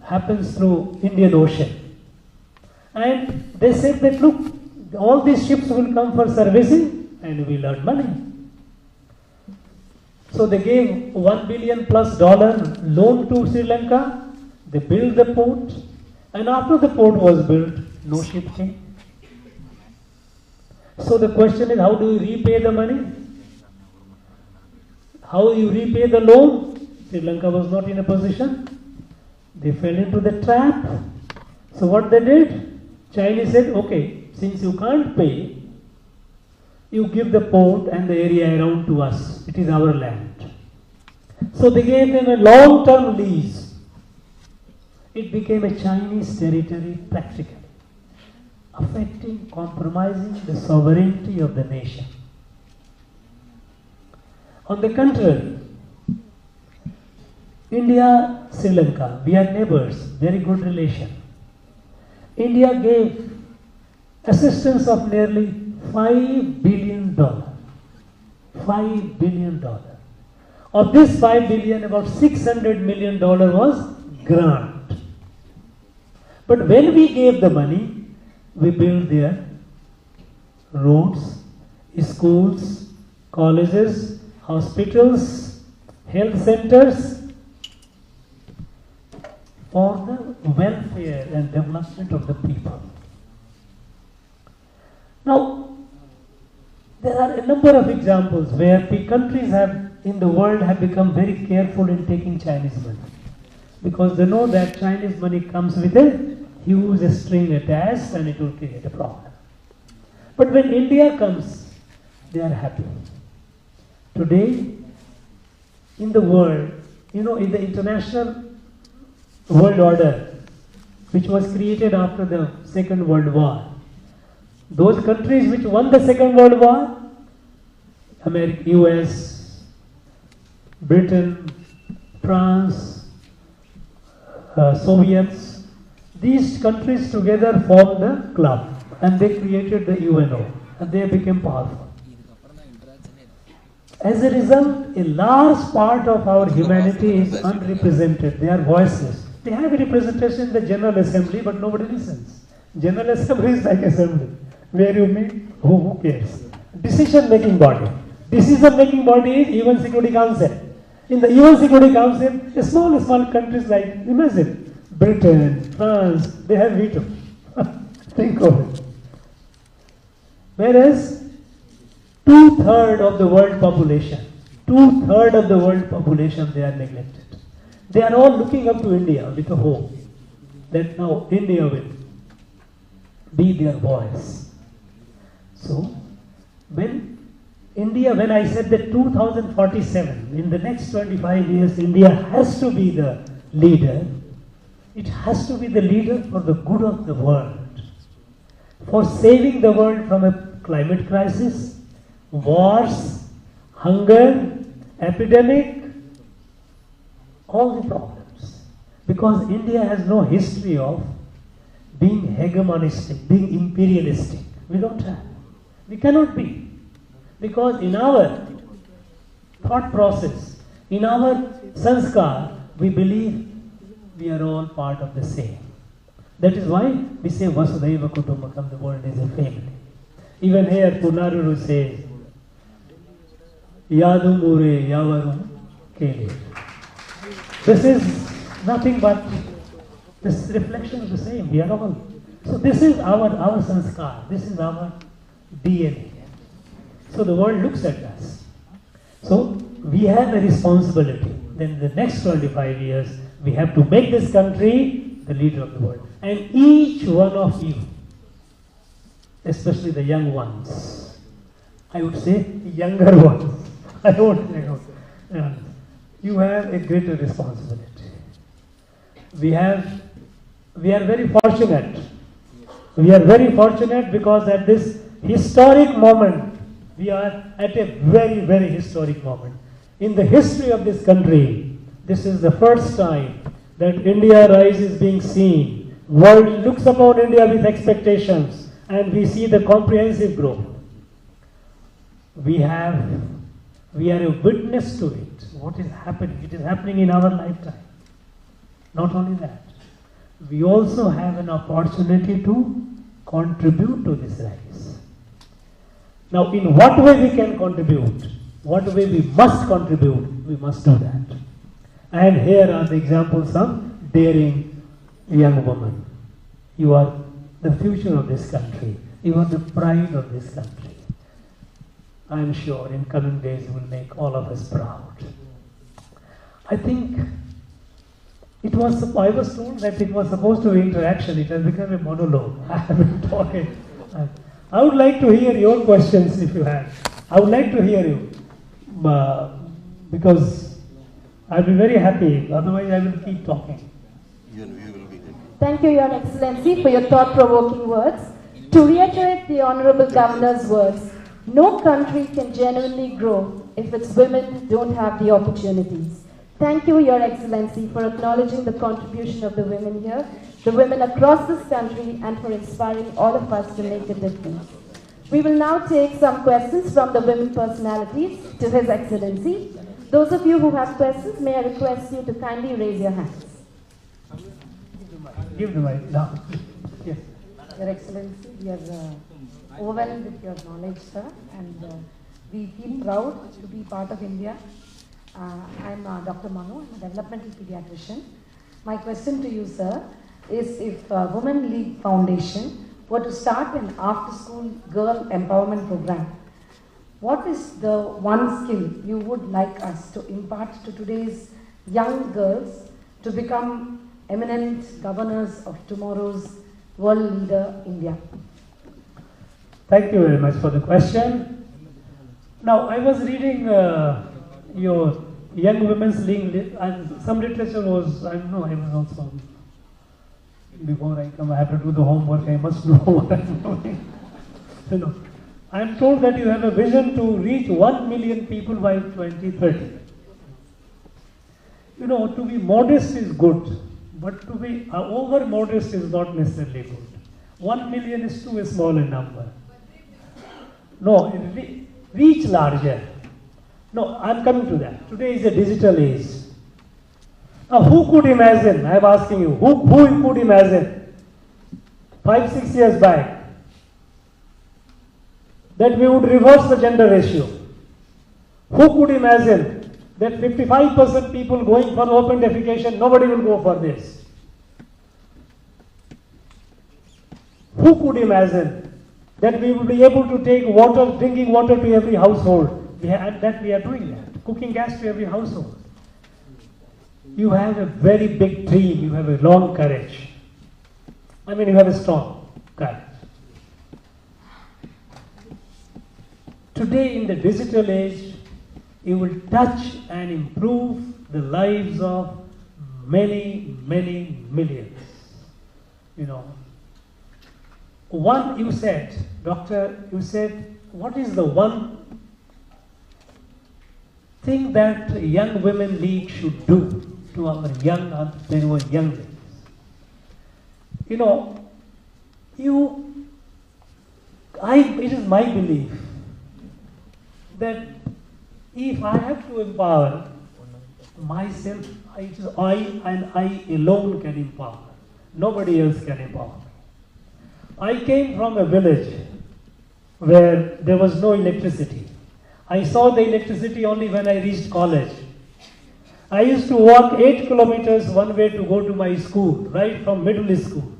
happens through Indian Ocean. And they said that look, all these ships will come for servicing and we'll earn money. So they gave $1 billion plus loan to Sri Lanka. They built the port. And after the port was built, no ship came. So the question is, how do you repay the money? How you repay the loan? Sri Lanka was not in a position. They fell into the trap. So what they did? Chinese said, okay, since you can't pay, you give the port and the area around to us. It is our land. So they gave them a long-term lease. It became a Chinese territory practically, affecting, compromising the sovereignty of the nation. On the contrary, India, Sri Lanka, we are neighbors, very good relation. India gave assistance of nearly $5 billion. $5 billion. Of this $5 billion, about $600 million was grant. But when we gave the money, we built their roads, schools, colleges, hospitals, health centers for the welfare and development of the people. Now, there are a number of examples where countries in the world have become very careful in taking Chinese money, because they know that Chinese money comes with a huge string attached and it will create a problem. But when India comes, they are happy. Today, in the world, in the international world order, which was created after the Second World War, those countries which won the Second World War, America, US, Britain, France, Soviets, these countries together formed the club and they created the UNO and they became powerful. As a result, a large part of our humanity is unrepresented. They are voiceless. They have a representation in the General Assembly, but nobody listens. General Assembly is like assembly, where you meet, who cares? Decision-making body. Decision-making body is UN Security Council. In the UN Security Council, small countries like, imagine, Britain, France, they have veto. Think of it. Whereas, 2/3 of the world population, 2/3 of the world population, they are neglected. They are all looking up to India with a hope that now India will be their voice. So, when I said that 2047, in the next 25 years, India has to be the leader, it has to be the leader for the good of the world, for saving the world from a climate crisis, wars, hunger, epidemic, all the problems. Because India has no history of being hegemonistic, being imperialistic. We don't have. We cannot be. Because in our thought process, in our sanskar, we believe we are all part of the same. That is why we say Vasudhaiva Kutumbakam, the world is a family. Even here Punaruru says, Yadu Mure Yavaru came here. This is nothing but this reflection of the same. We are all. So this is our sanskar. This is our DNA. So the world looks at us. So we have a responsibility. Then in the next 25 years, we have to make this country the leader of the world. And each one of you, especially the young ones, I would say younger ones, I don't know, you have a greater responsibility. We are very fortunate. We are very fortunate because at this historic moment, we are at a very, very historic moment. In the history of this country, this is the first time that India Rise is being seen. World looks upon India with expectations, and we see the comprehensive growth. We are a witness to it. What is happening? It is happening in our lifetime. Not only that, we also have an opportunity to contribute to this rise. Now, in what way we can contribute? What way we must contribute? We must do that. And here are the examples of daring young women. You are the future of this country. You are the pride of this country. I am sure in coming days you will make all of us proud. I think I was told that it was supposed to be interaction. It has become a monologue. I have been talking. I would like to hear your questions if you have. I would like to hear you because I'll be very happy. Otherwise, I will keep talking. Thank you, Your Excellency, for your thought-provoking words. To reiterate the Honorable Governor's words, no country can genuinely grow if its women don't have the opportunities. Thank you, Your Excellency, for acknowledging the contribution of the women here, the women across this country, and for inspiring all of us to make a difference. We will now take some questions from the women personalities to His Excellency. Those of you who have questions, may I request you to kindly raise your hands. Give the mic now. Yes. Your Excellency, we are overwhelmed with your knowledge, sir, and we feel proud to be part of India. I'm Dr. Manu, I'm a developmental pediatrician. My question to you, sir, is if Women League Foundation were to start an after-school girl empowerment program, what is the one skill you would like us to impart to today's young girls to become eminent governors of tomorrow's world leader, India? Thank you very much for the question. Now, I was reading your Young Women's League, and some literature was, I don't know, I was also, before I come, I have to do the homework, I must know what I'm doing. You know, I'm told that you have a vision to reach 1 million people by 2030. You know, to be modest is good, but to be over modest is not necessarily good. 1 million is too small a number. No, reach larger. No, I'm coming to that. Today is a digital age. Now, who could imagine, I'm asking you, who could imagine 5-6 years back that we would reverse the gender ratio? Who could imagine that 55% people going for open defecation, nobody will go for this? Who could imagine that we will be able to take water, drinking water to every household? We are doing that. Cooking gas to every household. You have a very big dream. You have a long courage. I mean, you have a strong courage. Today, in the digital age, you will touch and improve the lives of many, many millions. You know, one, you said, Doctor, you said, what is the one thing that Young Women League should do to our young entrepreneurs, young ladies? You know, it is my belief that if I have to empower myself, it is I and I alone can empower. Nobody else can empower me. I came from a village where there was no electricity. I saw the electricity only when I reached college. I used to walk 8 kilometers one way to go to my school, right from middle school.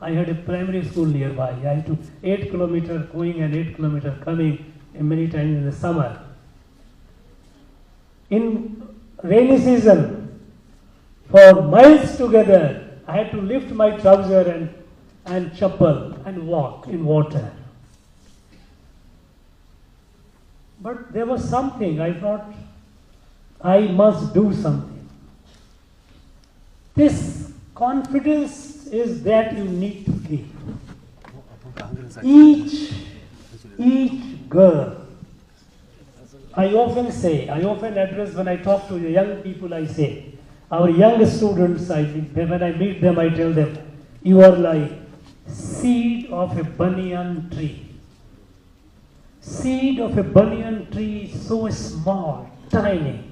I had a primary school nearby. I had to 8 kilometers going and 8 kilometers coming, and many times in the summer. In rainy season, for miles together, I had to lift my trouser and chappal and walk in water. But there was something, I thought, I must do something. This confidence is that you need to give. Each girl, I often address when I talk to the young people, I say, our young students, when I meet them, I tell them, you are like seed of a banyan tree. Seed of a banyan tree is so small, tiny.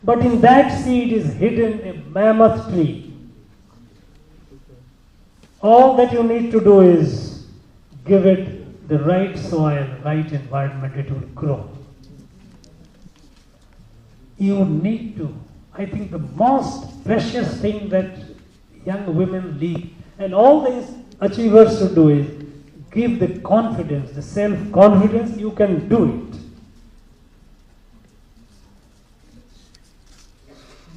But in that seed is hidden a mammoth tree. All that you need to do is give it the right soil, right environment, it will grow. You need to. I think the most precious thing that young women lead, and all these achievers should do is give the confidence, the self-confidence, you can do it.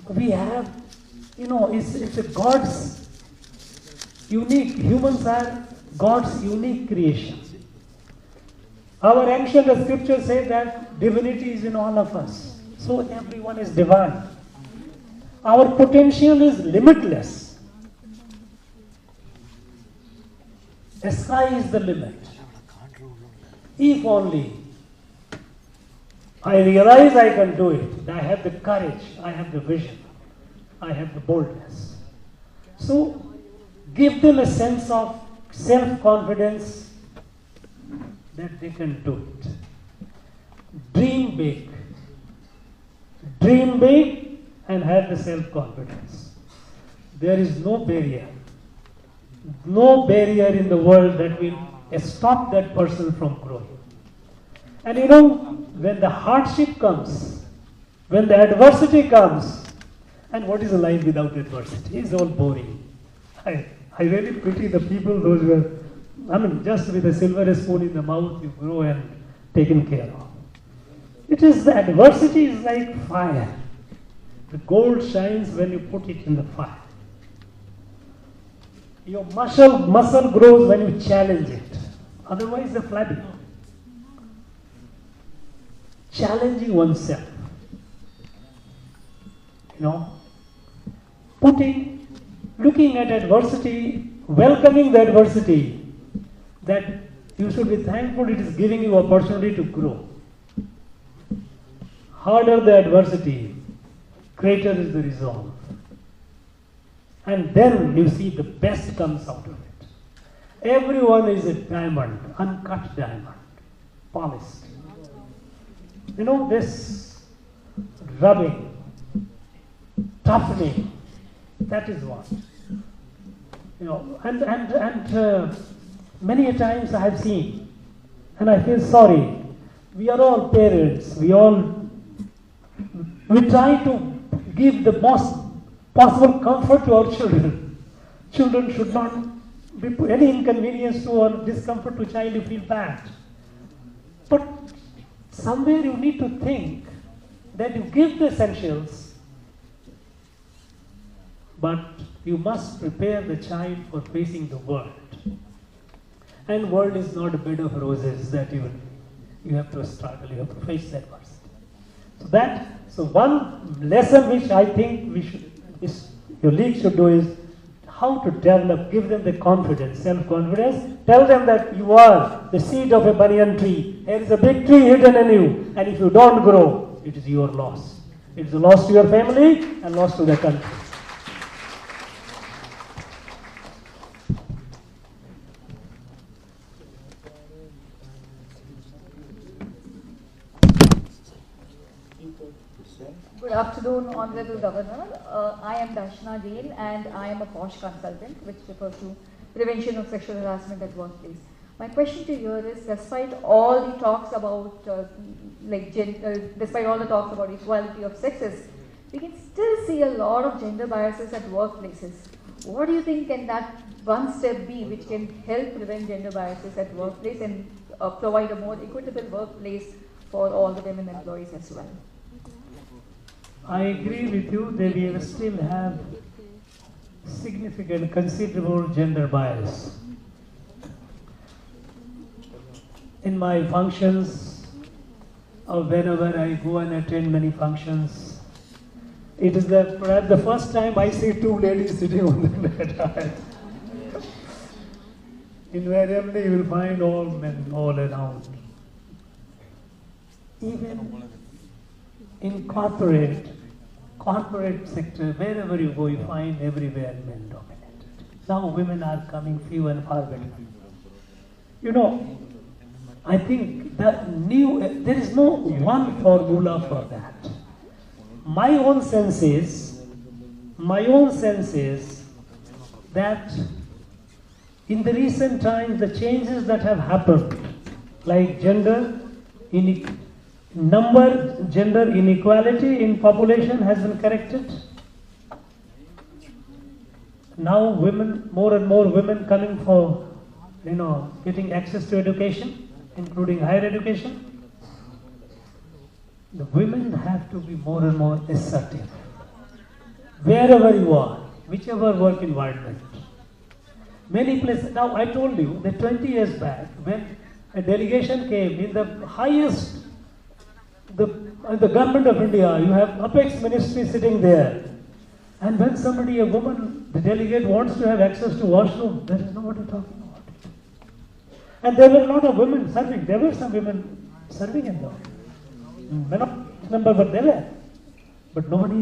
We have, it's a God's unique, humans are God's unique creation. Our ancient scriptures say that divinity is in all of us. So everyone is divine. Our potential is limitless. The sky is the limit. If only I realize I can do it, I have the courage, I have the vision, I have the boldness. So give them a sense of self-confidence that they can do it. Dream big. Dream big and have the self-confidence. There is no barrier in the world that will stop that person from growing. And when the hardship comes, when the adversity comes, and what is a life without adversity? It's all boring. I really pity the people, those who are, just with a silver spoon in the mouth, you grow and taken care of. The adversity is like fire. The gold shines when you put it in the fire. Your muscle grows when you challenge it. Otherwise, they're flabby. Challenging oneself. Looking at adversity, welcoming the adversity, that you should be thankful it is giving you opportunity to grow. Harder the adversity, greater is the resolve. And then you see the best comes out of it. Everyone is a diamond, uncut diamond, polished. This rubbing, toughening, that is what. And many a times I have seen, and I feel sorry. We are all parents. We try to give the most possible comfort to our children. Children should not be any inconvenience to or discomfort to child, you feel bad. But somewhere you need to think that you give the essentials, but you must prepare the child for facing the world. And world is not a bed of roses that you have to struggle, you have to face that person. So one lesson which I think your league should do is how to develop, give them the confidence, self-confidence. Tell them that you are the seed of a banyan tree. There is a big tree hidden in you, and if you don't grow, it is your loss. It is a loss to your family and loss to the country. Good afternoon, Honorable Governor. I am Darshana Dale and I am a POSH consultant, which refers to prevention of sexual harassment at workplace. My question to you is, despite all the talks about despite all the talks about equality of sexes, we can still see a lot of gender biases at workplaces. What do you think can that one step be which can help prevent gender biases at workplace and provide a more equitable workplace for all the women employees as well? I agree with you that we still have significant, considerable gender bias. In my functions, or whenever I go and attend many functions, it is perhaps the first time I see two ladies sitting on the bed. Invariably, you will find all men all around. Even in corporate sector, wherever you go, you find everywhere men dominated. Now women are coming few and far better. You know, I think there is no one formula for that. My own sense is that in the recent times, the changes that have happened, like gender inequality in population has been corrected. Now more and more women coming for, getting access to education, including higher education. The women have to be more and more assertive. Wherever you are, whichever work environment. Many places, now I told you that 20 years back, when a delegation came in the highest, the government of India, you have Apex Ministry sitting there. And when somebody, a woman, the delegate wants to have access to washroom, there is nobody talking about it. And there were a lot of women serving. There were some women serving in there. May not remember, but they were. But nobody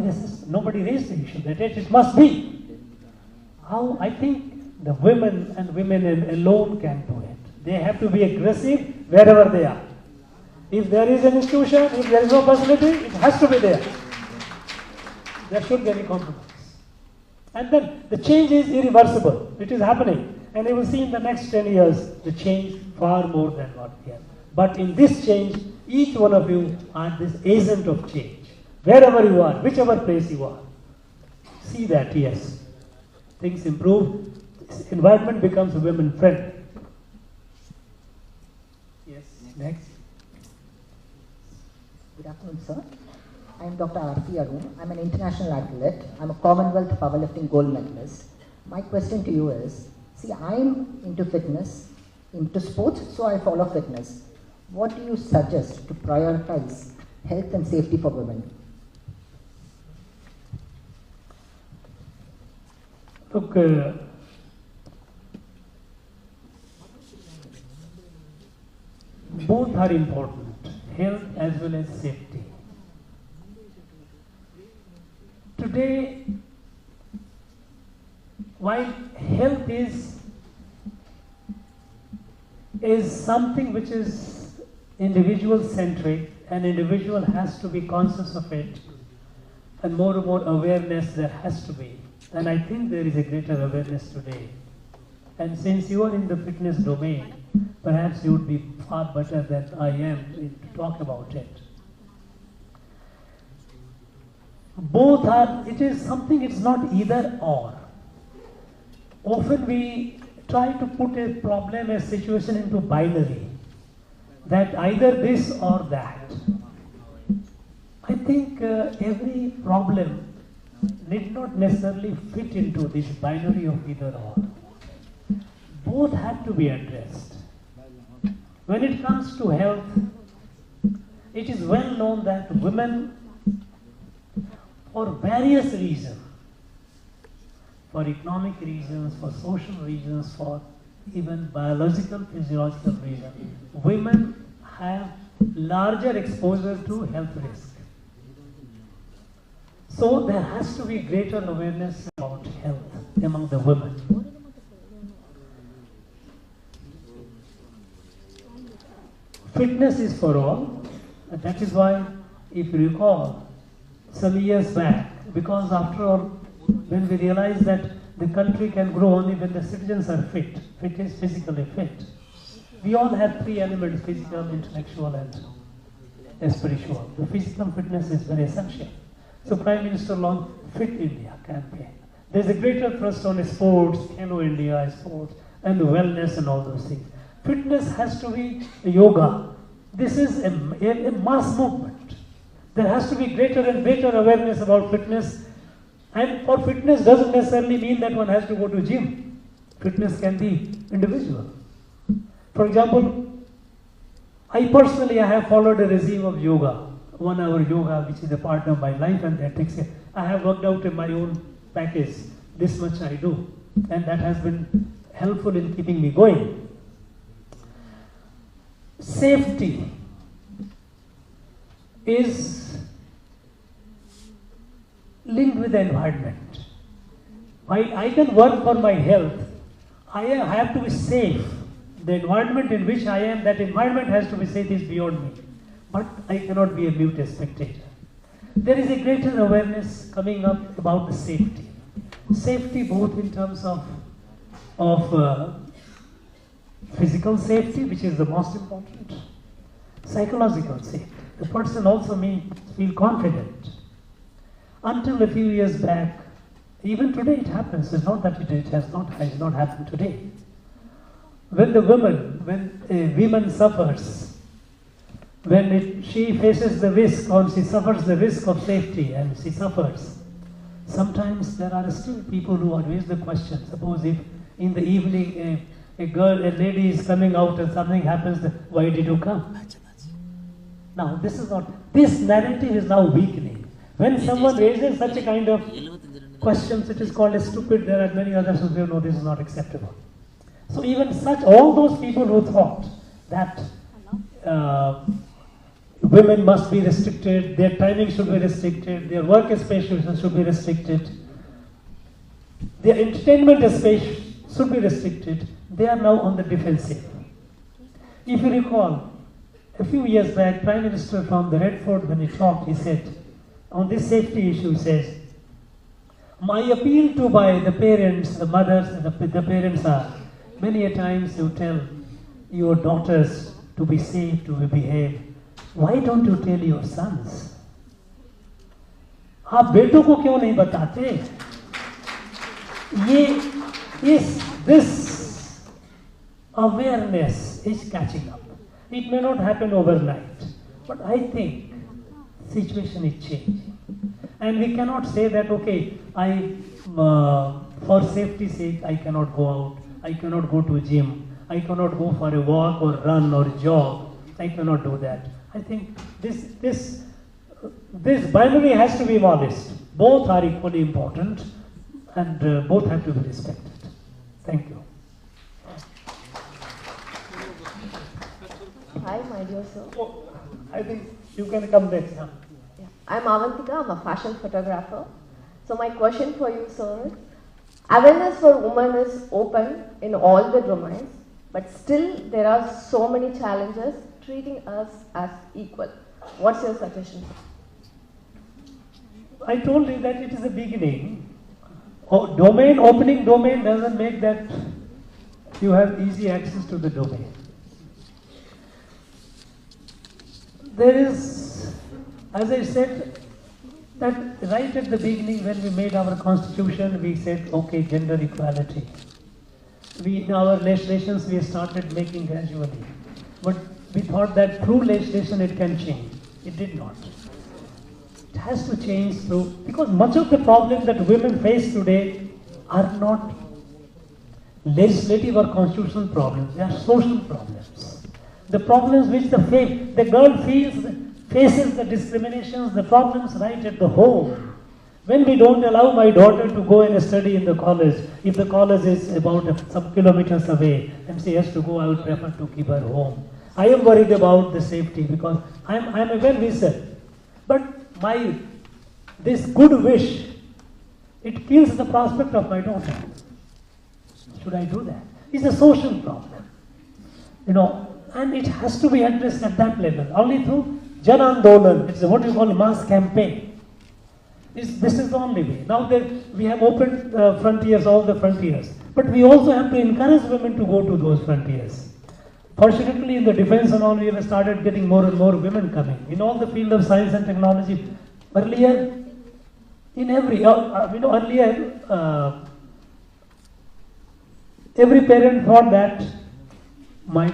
raised the issue that it must be. How I think the women alone can do it. They have to be aggressive wherever they are. If there is an institution, if there is no facility, it has to be there. There shouldn't be any compromise. And then the change is irreversible. It is happening. And you will see in the next 10 years, the change far more than what we have. But in this change, each one of you are this agent of change. Wherever you are, whichever place you are. See that, yes. Things improve. This environment becomes women friendly. Yes, next. Good afternoon, sir. I am Dr. Arti Arun. I am an international athlete. I am a Commonwealth powerlifting gold medalist. My question to you is, see, I am into fitness, into sports, so I follow fitness. What do you suggest to prioritize health and safety for women? Look, both are important, health as well as safety. Today, while health is something which is individual-centric, an individual has to be conscious of it, and more awareness there has to be. And I think there is a greater awareness today. And since you are in the fitness domain, perhaps you would be far better than I am to talk about it. Both are, it is something, it's not either or. Often we try to put a problem, a situation into binary, that either this or that. I think every problem need not necessarily fit into this binary of either or. Both have to be addressed. When it comes to health, it is well known that women, for various reasons, for economic reasons, for social reasons, for even biological, physiological reasons, women have larger exposure to health risk. So there has to be greater awareness about health among the women. Fitness is for all, and that is why, if you recall, some years back, because after all, when we realize that the country can grow only when the citizens are fit is physically fit. We all have three elements: physical, intellectual, and spiritual. The physical fitness is very essential. So Prime Minister launched Fit India campaign. There's a greater thrust on sports, Hello India, sports, and wellness and all those things. Fitness has to be yoga. This is a mass movement. There has to be greater and greater awareness about fitness. And for fitness doesn't necessarily mean that one has to go to gym. Fitness can be individual. For example, I personally have followed a regime of yoga, 1 hour yoga, which is a part of my life, and that takes I have worked out in my own package. This much I do, and that has been helpful in keeping me going. Safety is linked with the environment. I can work for my health. I have to be safe. The environment in which I am, that environment has to be safe, is beyond me. But I cannot be a mute spectator. There is a greater awareness coming up about the safety. Safety both in terms of physical safety, which is the most important, psychological safety. The person also may feel confident. Until a few years back, even today it happens, it's not that it has not happened today. When a woman suffers, she faces the risk, or she suffers the risk of safety, and she suffers, sometimes there are still people who raise the question. Suppose if in the evening a lady is coming out and something happens, why did you come? Now this narrative is now weakening. When someone raises such a kind of questions, it is called as stupid. There are many others who say, no, this is not acceptable. So even all those people who thought that women must be restricted, their timing should be restricted, their work space should be restricted, their entertainment space should be restricted, they are now on the defensive. If you recall, a few years back, Prime Minister from the Red Fort, when he talked, he said, on this safety issue, he says, my appeal to the parents, the mothers, the parents are, many a times you tell your daughters to be safe, to behave. Why don't you tell your sons? आप बेटों को क्यों नहीं बताते? This awareness is catching up. It may not happen overnight, but I think situation is changing. And we cannot say that, okay, for safety's sake, I cannot go out, I cannot go to a gym, I cannot go for a walk or run or jog, I cannot do that. I think this binary has to be modest. Both are equally important, and both have to be respected. Thank you. Hi, my dear sir. Oh, I think you can come next. Huh? Yeah. I'm Avantika, I'm a fashion photographer. So my question for you, sir, is, awareness for women is open in all the domains, but still there are so many challenges treating us as equal. What's your suggestion? I told you that it is a beginning. Opening domain doesn't make that you have easy access to the domain. There is, as I said, that right at the beginning when we made our constitution, we said, okay, gender equality. In our legislations, we started making gradually. But we thought that through legislation it can change. It did not. It has to change through, because much of the problems that women face today are not legislative or constitutional problems. They are social problems. The problems which the girl faces the discriminations, the problems right at the home. When we don't allow my daughter to go and study in the college, if the college is about some kilometers away and she has to go, I would prefer to keep her home. I am worried about the safety because I am a well-wisher. But this good wish, it kills the prospect of my daughter. Should I do that? It's a social problem. And it has to be addressed at that level. Only through Jan Andolan, it's what you call a mass campaign. This is the only way. Now that we have opened frontiers, all the frontiers, but we also have to encourage women to go to those frontiers. Fortunately, in the defense and all, we have started getting more and more women coming. In all the field of science and technology, earlier, in every, earlier, every parent thought that my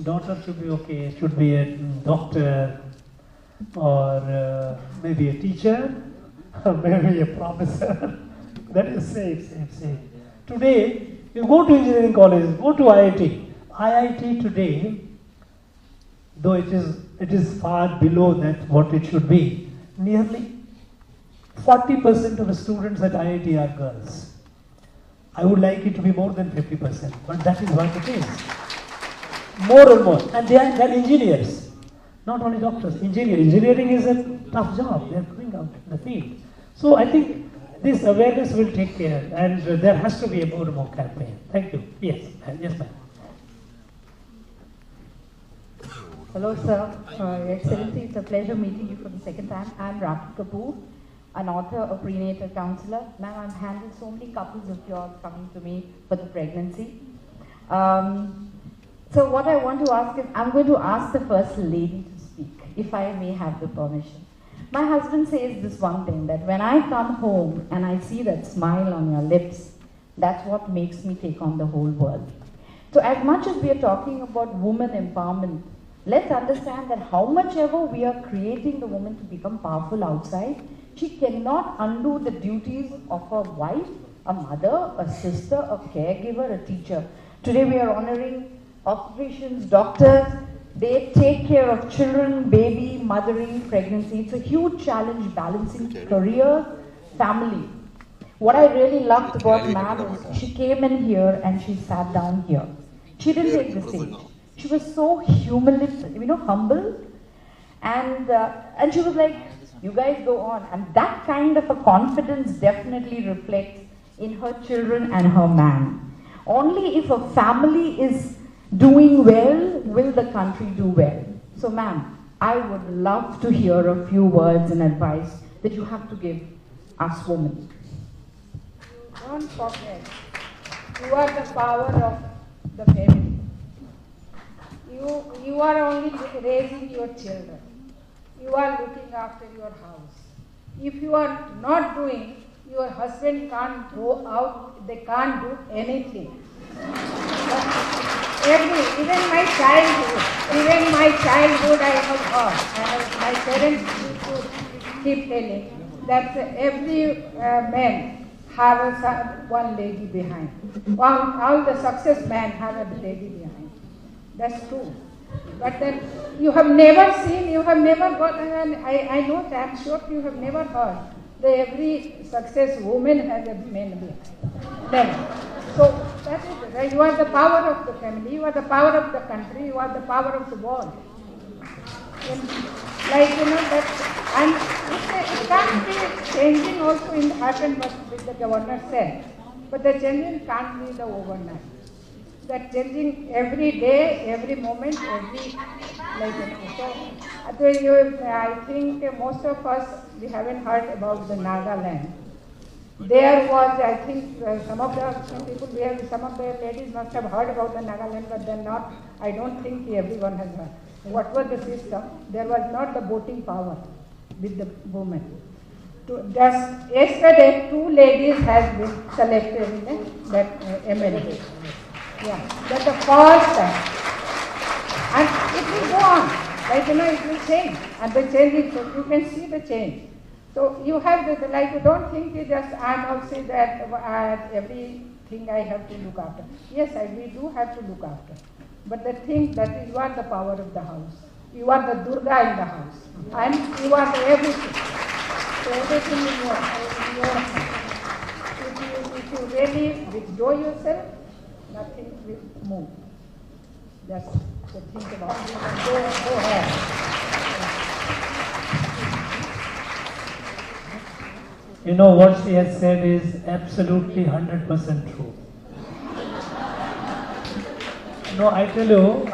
daughter should be okay, should be a doctor, or maybe a teacher, or maybe a professor. That is safe. Today, you go to engineering college, go to IIT. IIT today, though it is far below that what it should be, nearly 40% of the students at IIT are girls. I would like it to be more than 50%, but that is what it is. More and more, and they are engineers, not only doctors. Engineering is a tough job. They are going out in the field. So I think this awareness will take care, and there has to be a more and more campaign. Thank you. Yes, ma'am. Hello, sir. Excellency, it's a pleasure meeting you for the second time. I'm Ravi Kapoor, an author, a prenatal counselor. Ma'am, I've handled so many couples of yours coming to me for the pregnancy. So what I want to ask is, I'm going to ask the First Lady to speak, if I may have the permission. My husband says this one thing, that when I come home and I see that smile on your lips, that's what makes me take on the whole world. So as much as we are talking about woman empowerment, let's understand that how much ever we are creating the woman to become powerful outside, she cannot undo the duties of a wife, a mother, a sister, a caregiver, a teacher. Today we are honoring obstetricians, doctors. They take care of children, baby, mothering, pregnancy. It's a huge challenge balancing career, family. What I really loved about ma'am is she came in here and she sat down here. She didn't take the stage. She was so humble, and she was like, you guys go on. And that kind of a confidence definitely reflects in her children and her man. Only if a family is doing well, will the country do well. So ma'am, I would love to hear a few words and advice that you have to give us women. Don't forget, you are the power of the family. You are only raising your children. You are looking after your house. If you are not doing, your husband can't go out, they can't do anything. Even my childhood I have heard. My parents used to keep telling that every man have one lady behind. All the success men have a lady behind. That's true. But then you have never seen, you have never got, and I know that, I'm sure you have never heard that every success woman has a man behind them. So that is right. You are the power of the family, you are the power of the country, you are the power of the world. And and it can't be changing also in happen what the governor said. But the changing can't be the overnight. That changing every day, every moment, so I think most of us, we haven't heard about the Nagaland. There was, I think, some of the ladies must have heard about the Nagaland, but they're not, I don't think everyone has heard. What was the system? There was not the voting power with the women. Just yesterday, 2 ladies has been selected in that eminent. Yeah, that's the first time. And it will go on. It will change. And the changing, so you can see the change. So you have the, you don't think you just, I'm also that everything I have to look after. Yes, we do have to look after. But the thing that you are the power of the house. You are the Durga in the house. And you are the everything. So everything in your hand. If you really withdraw yourself, nothing will move. That's the thing about it. Go ahead. You know what she has said is absolutely 100% true. No, I tell you,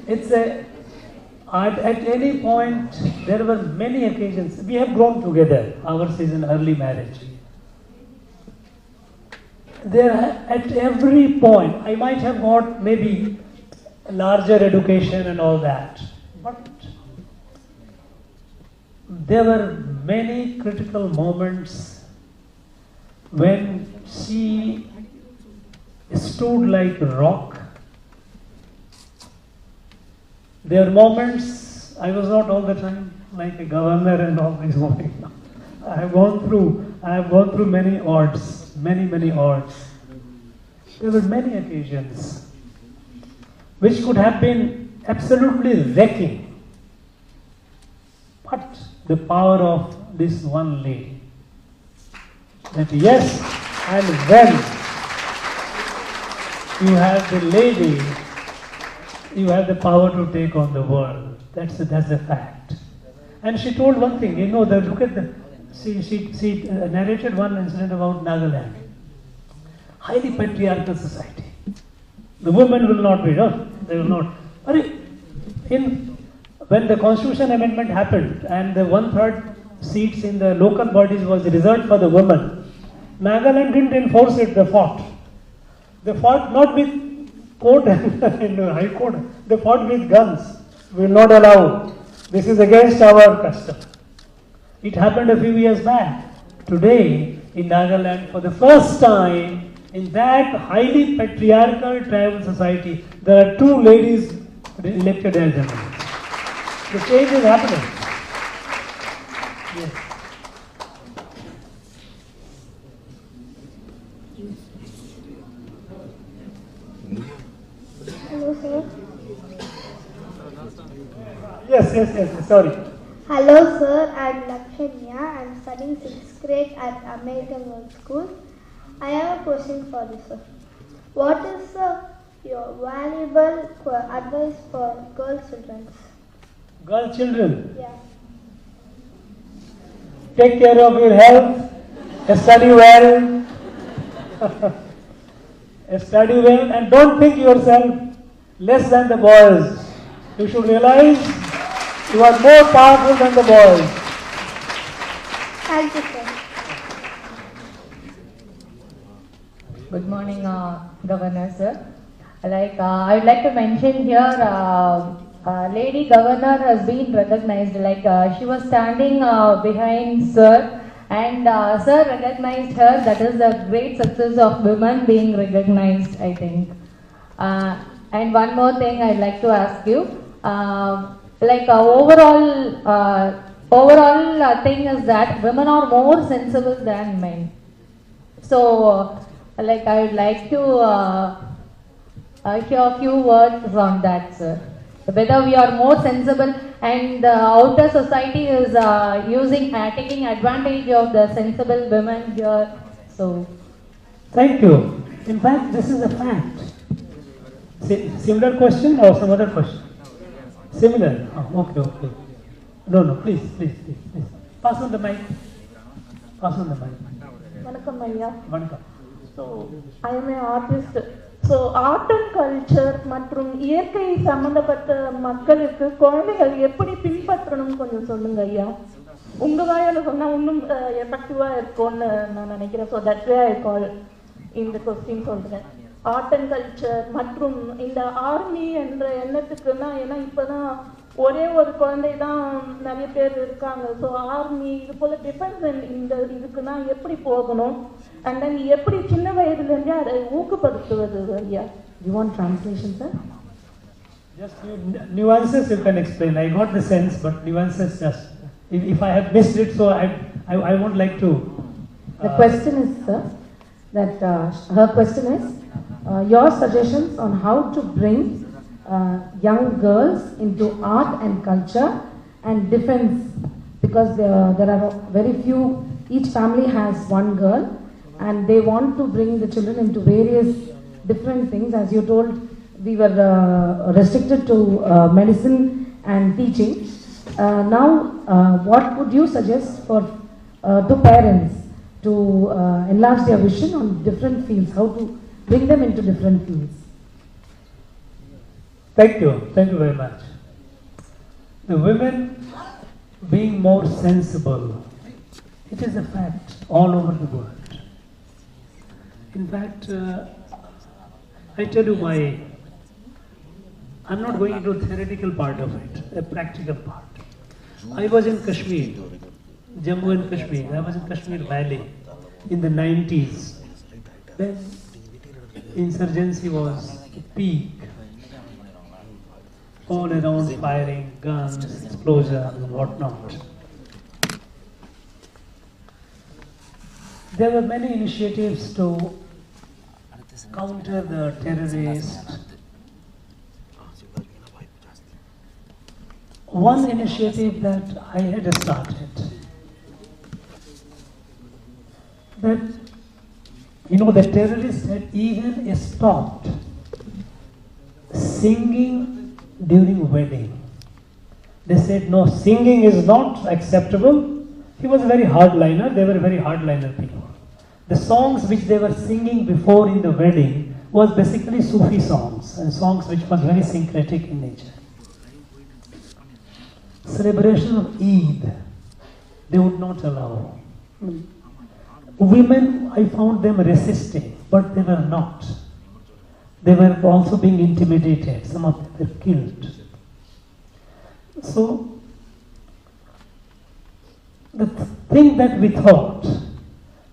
it's at any point, there were many occasions, we have grown together, ours is an early marriage. There, at every point, I might have got maybe larger education and all that, but there were many critical moments when she stood like a rock. There are moments, I was not all the time like a governor and all these moments. I have gone through many odds, many odds. There were many occasions which could have been absolutely wrecking. But the power of this one lady, that yes, and when you have the lady, you have the power to take on the world. That's a fact. And she told one thing, look at she narrated one incident about Nagaland. Highly patriarchal society. The women will not be, no? They will not. When the Constitution Amendment happened and the 1/3 seats in the local bodies was reserved for the women, Nagaland didn't enforce it, they fought. They fought not with court and high court, they fought with guns. We will not allow. This is against our custom. It happened a few years back. Today, in Nagaland, for the first time, in that highly patriarchal tribal society, there are 2 ladies elected as eminent. The change is happening. Yes. Hello, sir. Yes, sorry. Hello, sir. I'm Lakshanya. I'm studying 6th grade at American World School. I have a question for you, sir. What is your valuable advice for girl children? Girl children, Yeah. take care of your health, study well, study well, and don't think yourself less than the boys. You should realize you are more powerful than the boys. Thank you, sir. Good morning, Governor sir. I would like to mention here, Lady Governor has been recognized. She was standing behind Sir, and Sir recognized her. That is a great success of women being recognized, I think. And one more thing I'd like to ask you. Overall thing is that women are more sensible than men. So, I would like to hear a few words on that, sir. Whether we are more sensible, and the outer society is taking advantage of the sensible women here. So, Thank you. In fact, this is a fact. Similar question or some other question? Similar. Oh, okay. No, please. Pass on the mic. Vanakkam Ayya. Vanakkam. So, I am an artist. So, art and culture மற்றும் இயற்கை சம்பந்தப்பட்ட மக்களுக்கு குழந்தைகள் எப்படி பின்பற்றணும் கொஞ்சம் சொல்லுங்க ஐயா. உங்க வாயால சொன்னா இன்னும் எஃபெக்டிவா இருக்கும்னு நான் நினைக்கிறேன். So that's why I call இந்த கொஸ்டின் சொல்றேன். ஆர்ட் அண்ட் கல்ச்சர் மற்றும் இந்த ஆர்மி என்ற எண்ணத்துக்குன்னா, ஏன்னா இப்பதான் ஒரே ஒரு குழந்தை தான் நிறைய பேர் இருக்காங்க. ஸோ ஆர்மி இது போல டிஃபென்ஸ் இந்த இதுக்குன்னா எப்படி போகணும், அண்ட் தென் எப்படி சின்ன வயதுலேருந்தே அதை ஊக்கப்படுத்துவது ஐயா. You want translation, sir? Just nuances you can explain. I got the sense, but nuances just. If I have missed it, so I won't like to. The question is, sir, that her question is your suggestions on how to bring young girls into art and culture and defense, because there are very few, each family has one girl, and they want to bring the children into various different things. As you told, we were restricted to medicine and teaching. Now, what would you suggest for to parents to enlarge their vision on different fields, how to bring them into different fields? Thank you very much. The women being more sensible, it is a fact all over the world. In fact, I tell you why. I'm not going into the theoretical part of it, a practical part. I was in Kashmir, Jammu and Kashmir. I was in Kashmir Valley in the 90s. Then insurgency was peak. All around firing, guns, explosions, and whatnot. There were many initiatives to counter the terrorists. One initiative that I had started, that the terrorists had even stopped singing during wedding. They said, no, singing is not acceptable. He was a very hardliner. They were very hardliner people. The songs which they were singing before in the wedding was basically Sufi songs and songs which was very syncretic in nature. Celebration of Eid, they would not allow. Women, I found them resisting, but they were not. They were also being intimidated. Some of them were killed. So, the thing that we thought,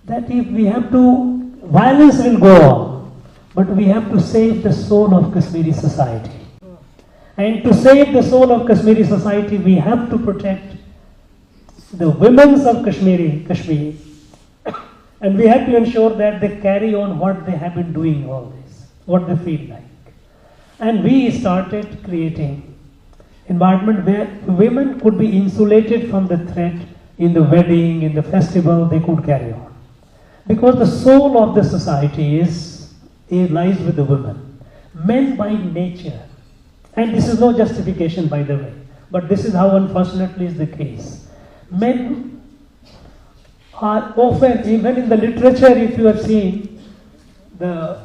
that if we have to, violence will go on, but we have to save the soul of Kashmiri society. And to save the soul of Kashmiri society, we have to protect the women of Kashmir. And we have to ensure that they carry on what they have been doing all this, what they feel like. And we started creating environment where women could be insulated from the threat in the wedding, in the festival, they could carry on. Because the soul of the society lies with the women. Men by nature, and this is no justification by the way, but this is how unfortunately is the case. Men are often, even in the literature if you have seen, the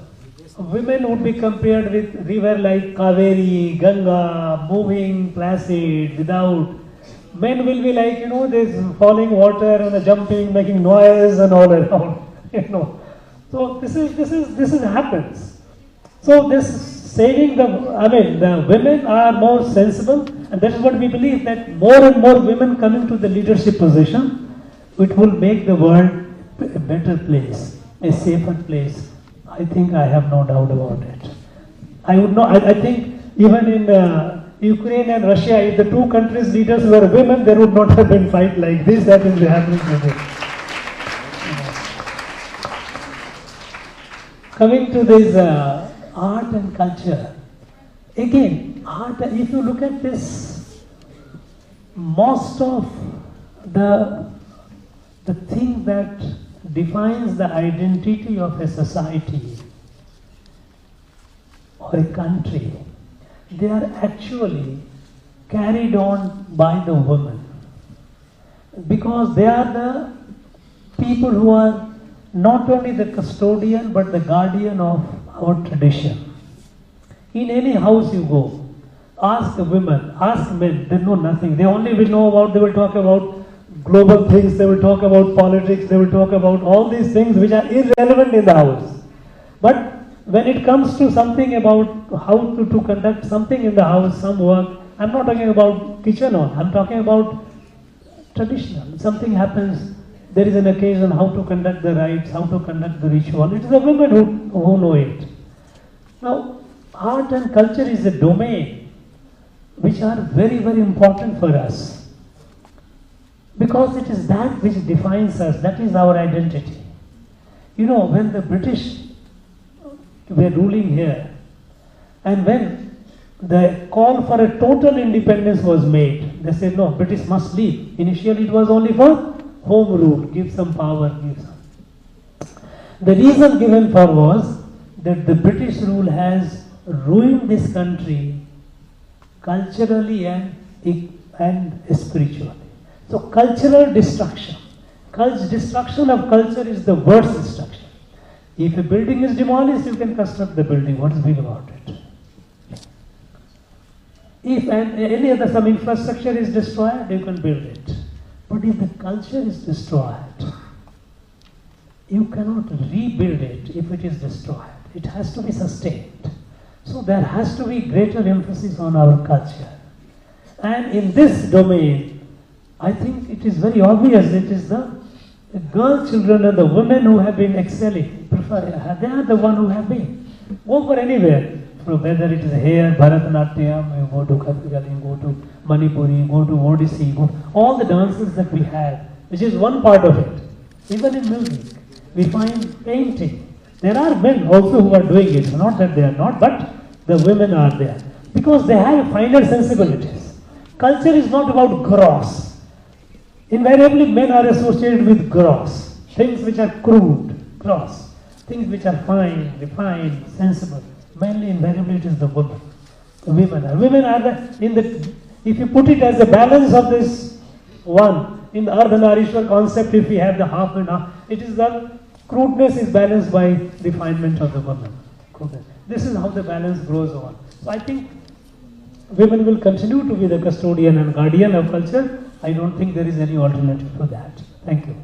women would be compared with river like Kaveri, Ganga, moving, placid, without. Men will be like, there's falling water and jumping, making noise and all around, So this happens. So this saving the women are more sensible, and that is what we believe, that more and more women coming to the leadership position, it will make the world a better place, a safer place. I think I have no doubt about it. I think even in Ukraine and Russia, if the two countries' leaders were women, there would not have been fight like this that is happening today. Coming to this art and culture, again, art, if you look at this, most of the thing that defines the identity of a society or a country, they are actually carried on by the women, because they are the people who are not only the custodian but the guardian of our tradition. In any house you go, ask the women, ask men, they know nothing. They only will know about, they will talk about global things, they will talk about politics, they will talk about all these things which are irrelevant in the house. But when it comes to something about how to conduct something in the house, some work, I'm not talking about kitchen I'm talking about traditional. Something happens, there is an occasion, how to conduct the rites, how to conduct the ritual. It is the women who know it. Now, art and culture is a domain which are very, very important for us, because it is that which defines us, that is our identity. When the British were ruling here, and when the call for a total independence was made, they said, no, British must leave. Initially it was only for home rule, give some power, give some. The reason given for was that the British rule has ruined this country culturally and spiritually. So cultural destruction. Destruction of culture is the worst destruction. If a building is demolished, you can construct the building. What is big about it? If some infrastructure is destroyed, you can build it. But if the culture is destroyed, you cannot rebuild it if it is destroyed. It has to be sustained. So there has to be greater emphasis on our culture. And in this domain, I think it is very obvious. It is the girl children and the women who have been excelling. They are the one who have been. Go for anywhere. Whether it is here, Bharatanatyam, you go to Kathakali, you go to Manipuri, you go to Odissi, all the dances that we have, which is one part of it. Even in music, we find painting. There are men also who are doing it. Not that they are not, but the women are there. Because they have finer sensibilities. Culture is not about gross. Invariably, men are associated with gross. Things which are crude, gross. Things which are fine, refined, sensible. Mainly, invariably, it is the women. The women are if you put it as a balance of this one, in the Ardhanarishwar concept, if we have the half and half, it is the crudeness is balanced by refinement of the woman. This is how the balance grows on. So I think women will continue to be the custodian and guardian of culture. I don't think there is any alternative to that. Thank you.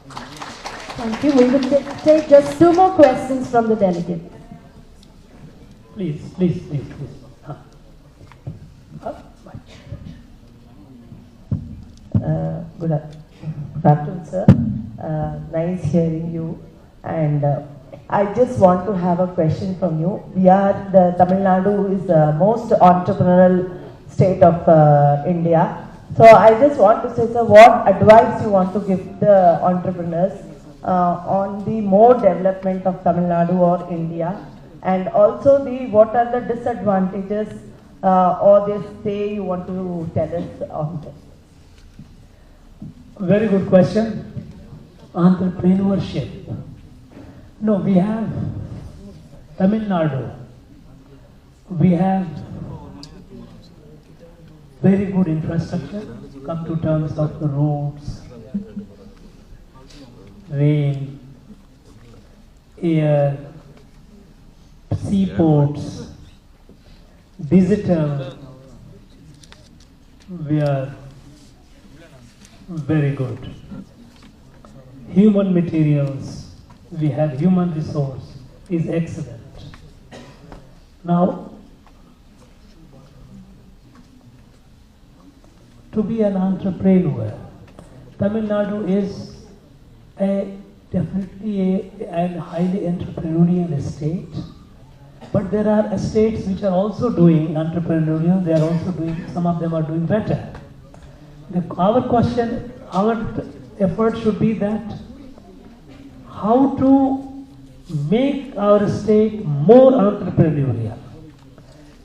Thank you. We will take just 2 more questions from the delegate. Please. Good afternoon, sir. Nice hearing you. And I just want to have a question from you. Tamil Nadu is the most entrepreneurial state of India. So I just want to say, sir, what advice you want to give the entrepreneurs on the more development of Tamil Nadu or India? And also what are the disadvantages or this say you want to tell us on this? Very good question. Entrepreneurship. No, we have Tamil Nadu. We have very good infrastructure, come to terms of the roads, rail, air, seaports, digital. We are very good. Human materials, we have human resource, is excellent. Now, to be an entrepreneur, Tamil Nadu is definitely a highly entrepreneurial state, but there are states which are also doing entrepreneurial, they are also doing, some of them are doing better. Our effort should be that how to make our state more entrepreneurial.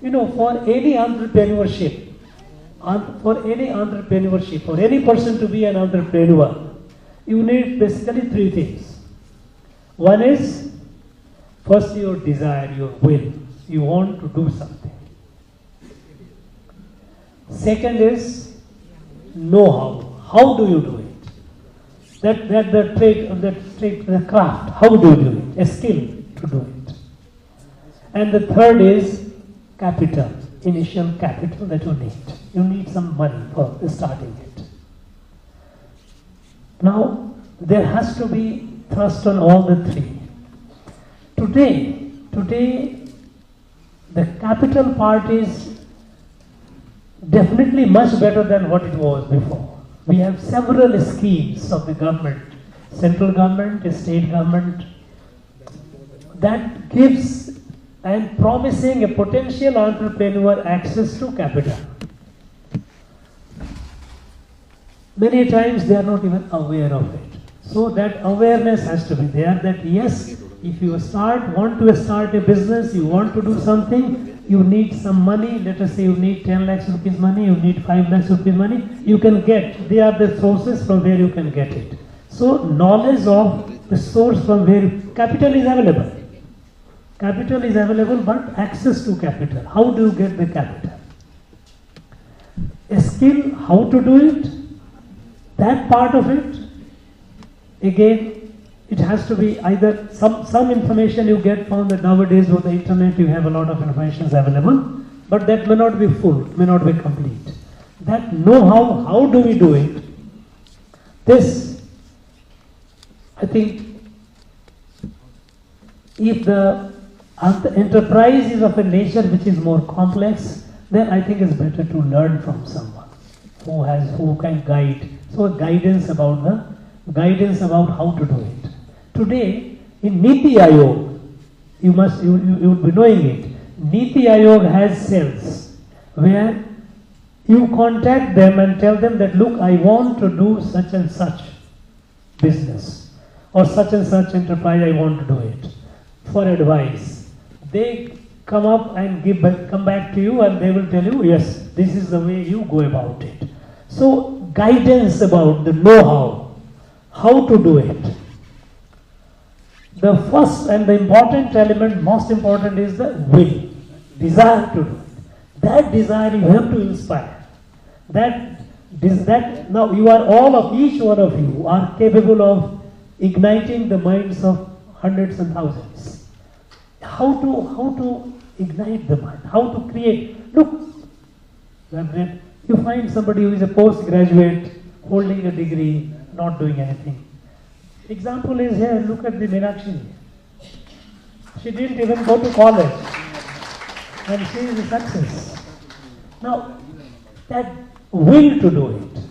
You know, for any entrepreneurship, for any person to be an entrepreneur, you need basically 3 things. One is, first your desire, your will. You want to do something. Second is, know-how. How do you do it? The craft. How do you do it? A skill to do it. And the third is capital, initial capital that you need. You need some money for starting it. Now, there has to be thrust on all the 3. Today, the capital part is definitely much better than what it was before. We have several schemes of the government, central government, state government, that gives and promising a potential entrepreneur access to capital. Many times they are not even aware of it. So that awareness has to be there that yes, if you want to start a business, you want to do something, you need some money, let us say you need 10 lakhs rupees money, you need 5 lakhs rupees money, you can get, they are the sources from where you can get it. So knowledge of the source from where capital is available. Capital is available, but access to capital. How do you get the capital? A skill, how to do it, that part of it, again, it has to be either some information you get from the nowadays with the internet, you have a lot of information available, but that may not be full, may not be complete. That know-how, how do we do it? This, I think, if the enterprise is of a nature which is more complex, then I think it's better to learn from someone who can guide. So guidance about how to do it. Today in Niti Aayog, you would be knowing it. Niti Aayog has cells where you contact them and tell them that, look, I want to do such and such business or such and such enterprise, I want to do it, for advice. They come up and come back to you and they will tell you, yes, this is the way you go about it. So guidance about the know-how, how to do it. The first and the important element, most important, is the will, desire to do it. That desire you have to inspire. Now you are each one of you are capable of igniting the minds of hundreds and thousands. How to ignite the mind? How to create? Look, you find somebody who is a postgraduate, holding a degree, not doing anything. Example is here, look at the Meenakshi. She didn't even go to college and she is a success. Now, that will to do it.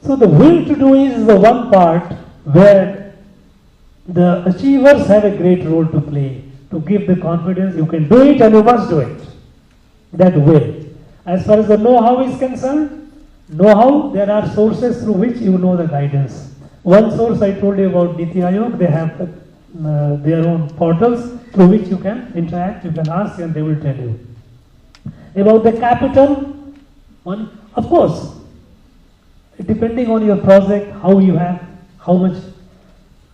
So the will to do is the one part where the achievers have a great role to play, to give the confidence you can do it and you must do it. That will. As far as the know-how is concerned, know-how, there are sources through which you know the guidance. One source I told you about Niti Aayog, they have their own portals through which you can interact, you can ask and they will tell you. About the capital, of course, depending on your project, how you have, how much,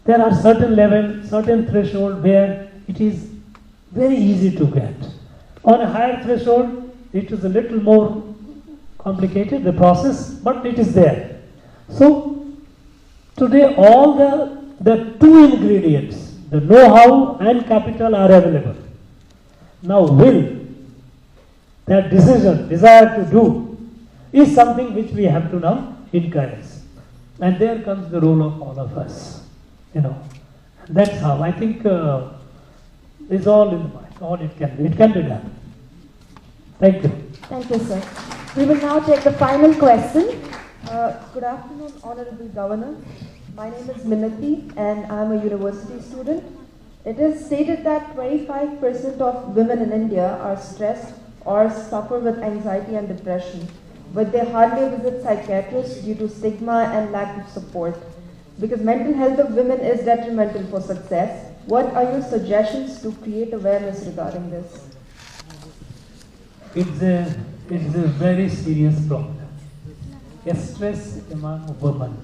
there are certain level, certain threshold where it is very easy to get. On a higher threshold, it is a little more complicated, the process, but it is there. So, today all the two ingredients, the know-how and capital, are available. Now will, that decision, desire to do, is something which we have to now encourage. And there comes the role of all of us. That's how I think it's all in the mind, all it can be. It can be done. Thank you. Thank you, sir. We will now take the final question. Good afternoon, Honorable Governor. My name is Minati and I am a university student. It is stated that 25% of women in India are stressed or suffer with anxiety and depression, but they hardly visit psychiatrists due to stigma and lack of support. Because mental health of women is detrimental for success, what are your suggestions to create awareness regarding this? It's a very serious problem. Stress among women.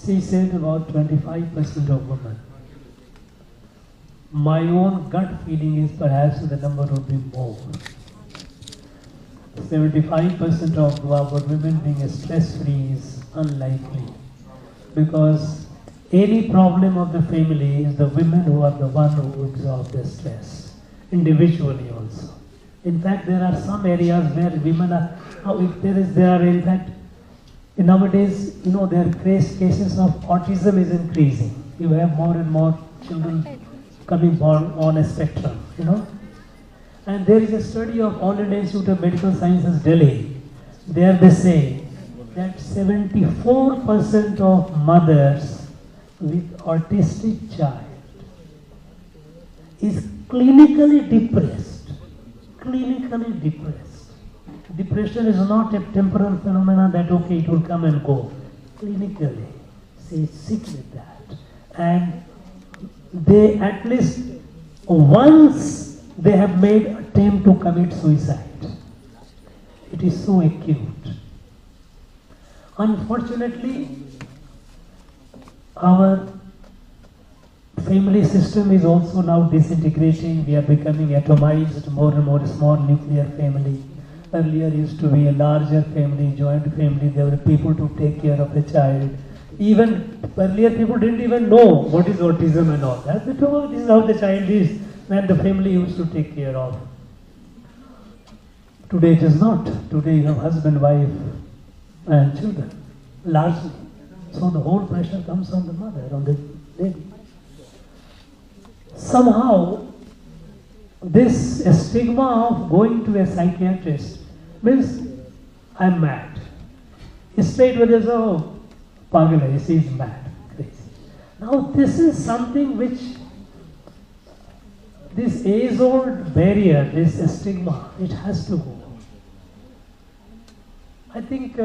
She said about 25% of women. My own gut feeling is perhaps the number would be more. 75% of our women being stress-free is unlikely, because any problem of the family is the women who are the one who absorb the stress, individually also. In fact, there are some areas where women are, in fact, nowadays, their cases of autism is increasing. You have more and more children coming born on a spectrum, And there is a study of All India Institute of Medical Sciences, Delhi. There they say that 74% of mothers with autistic child is clinically depressed. Clinically depressed. Depression is not a temporal phenomenon that, okay, it will come and go. Clinically, say sick with that. And they, at least once, they have made attempt to commit suicide. It is so acute. Unfortunately, our family system is also now disintegrating. We are becoming atomized, more and more small nuclear family. Earlier used to be a larger family, joint family. There were people to take care of the child. Even earlier people didn't even know what is autism and all that. They told, this is how the child is, and the family used to take care of. Today it is not. Today you have husband, wife and children, largely. So the whole pressure comes on the mother, on the lady. Somehow this stigma of going to a psychiatrist means I'm mad. Straight with this, oh, pagal hai, he is mad, crazy. Now this is something which, this age-old barrier, this stigma, it has to go. I think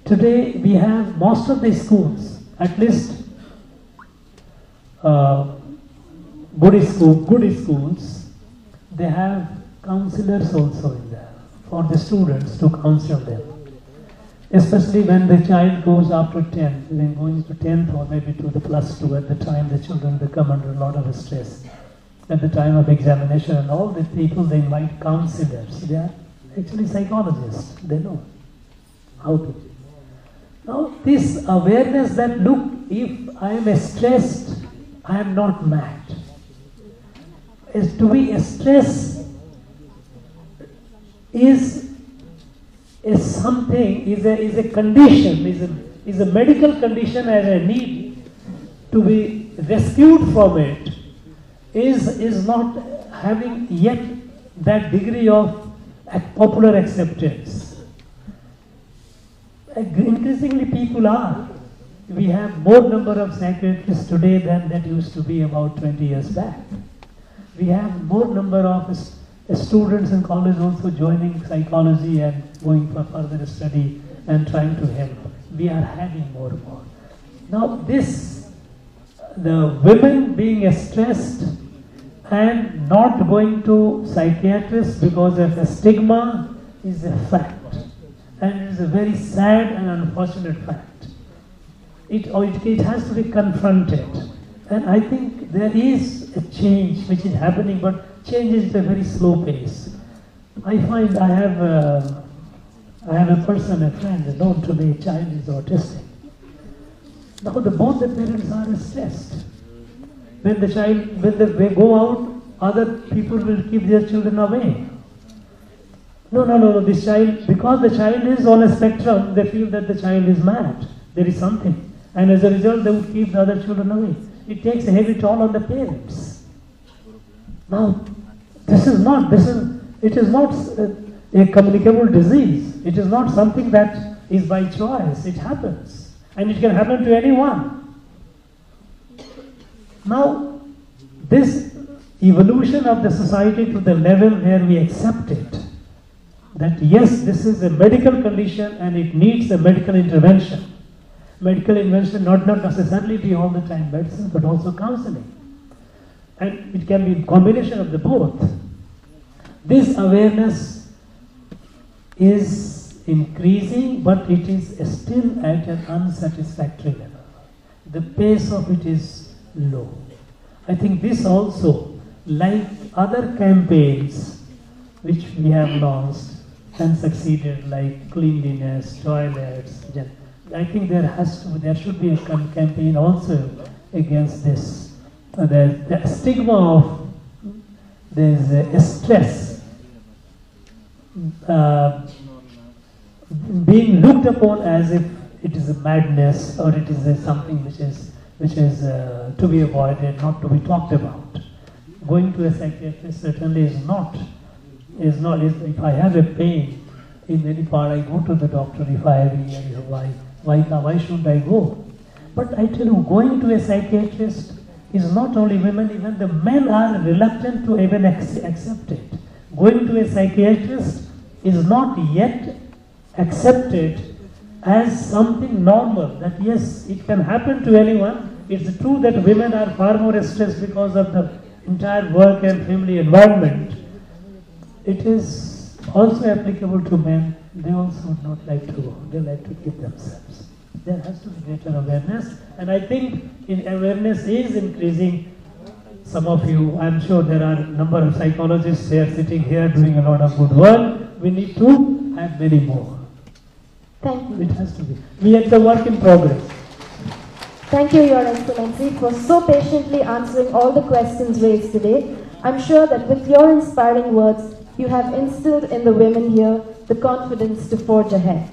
today we have most of the schools, at least good schools, they have counselors also in there for the students to counsel them. Especially when the child goes after 10, then going to 10th or maybe to the +2, at the time the children become under a lot of stress. At the time of examination and all the people, they invite counselors. They are actually psychologists, they know how to. Now this awareness that, look, if I am stressed, I am not mad. Is to be stressed is something, is a condition, is a medical condition, as a need to be rescued from it, is not having yet that degree of popular acceptance. Increasingly people are. We have more number of psychiatrists today than that used to be about 20 years back. We have more number of students in college also joining psychology and going for further study and trying to help. We are having more and more. Now this, the women being stressed and not going to psychiatrists because of a stigma is a fact. And it is a very sad and unfortunate fact. It has to be confronted. And I think there is a change which is happening, but change is at a very slow pace. I find I have a person, a friend, known to me, child is autistic. Now both the parents are stressed. When they go out, other people will keep their children away. No, this child, because the child is on a spectrum, they feel that the child is mad. There is something. And as a result, they would keep the other children away. It takes a heavy toll on the parents. Now, it is not a communicable disease. It is not something that is by choice. It happens. And it can happen to anyone. Now, this evolution of the society to the level where we accept it, that yes, this is a medical condition and it needs a medical intervention. Medical intervention not necessarily be all the time medicine, but also counseling. And it can be a combination of the both. This awareness is increasing, but it is still at an unsatisfactory level. The pace of it is low. I think this also, like other campaigns which we have launched and succeeded, like cleanliness, toilets, I think there should be a campaign also against this. The stigma of there's stress being looked upon as if it is a madness or it is something which is to be avoided, not to be talked about. Going to a psychiatrist certainly is not. If I have a pain in any part, I go to the doctor. If I have why should I go? But I tell you, going to a psychiatrist is not only women, even the men are reluctant to even accept it. Going to a psychiatrist is not yet accepted as something normal, that yes, it can happen to anyone. It's true that women are far more stressed because of the entire work and family environment. It is also applicable to men. They also would not like to go. They like to keep themselves. There has to be greater awareness, and I think awareness is increasing. Some of you, I'm sure there are a number of psychologists here sitting here doing a lot of good work. We need to have many more. Thank you. It has to be. We are the work in progress. Thank you, Your Excellency, for so patiently answering all the questions raised today. I'm sure that with your inspiring words, you have instilled in the women here the confidence to forge ahead.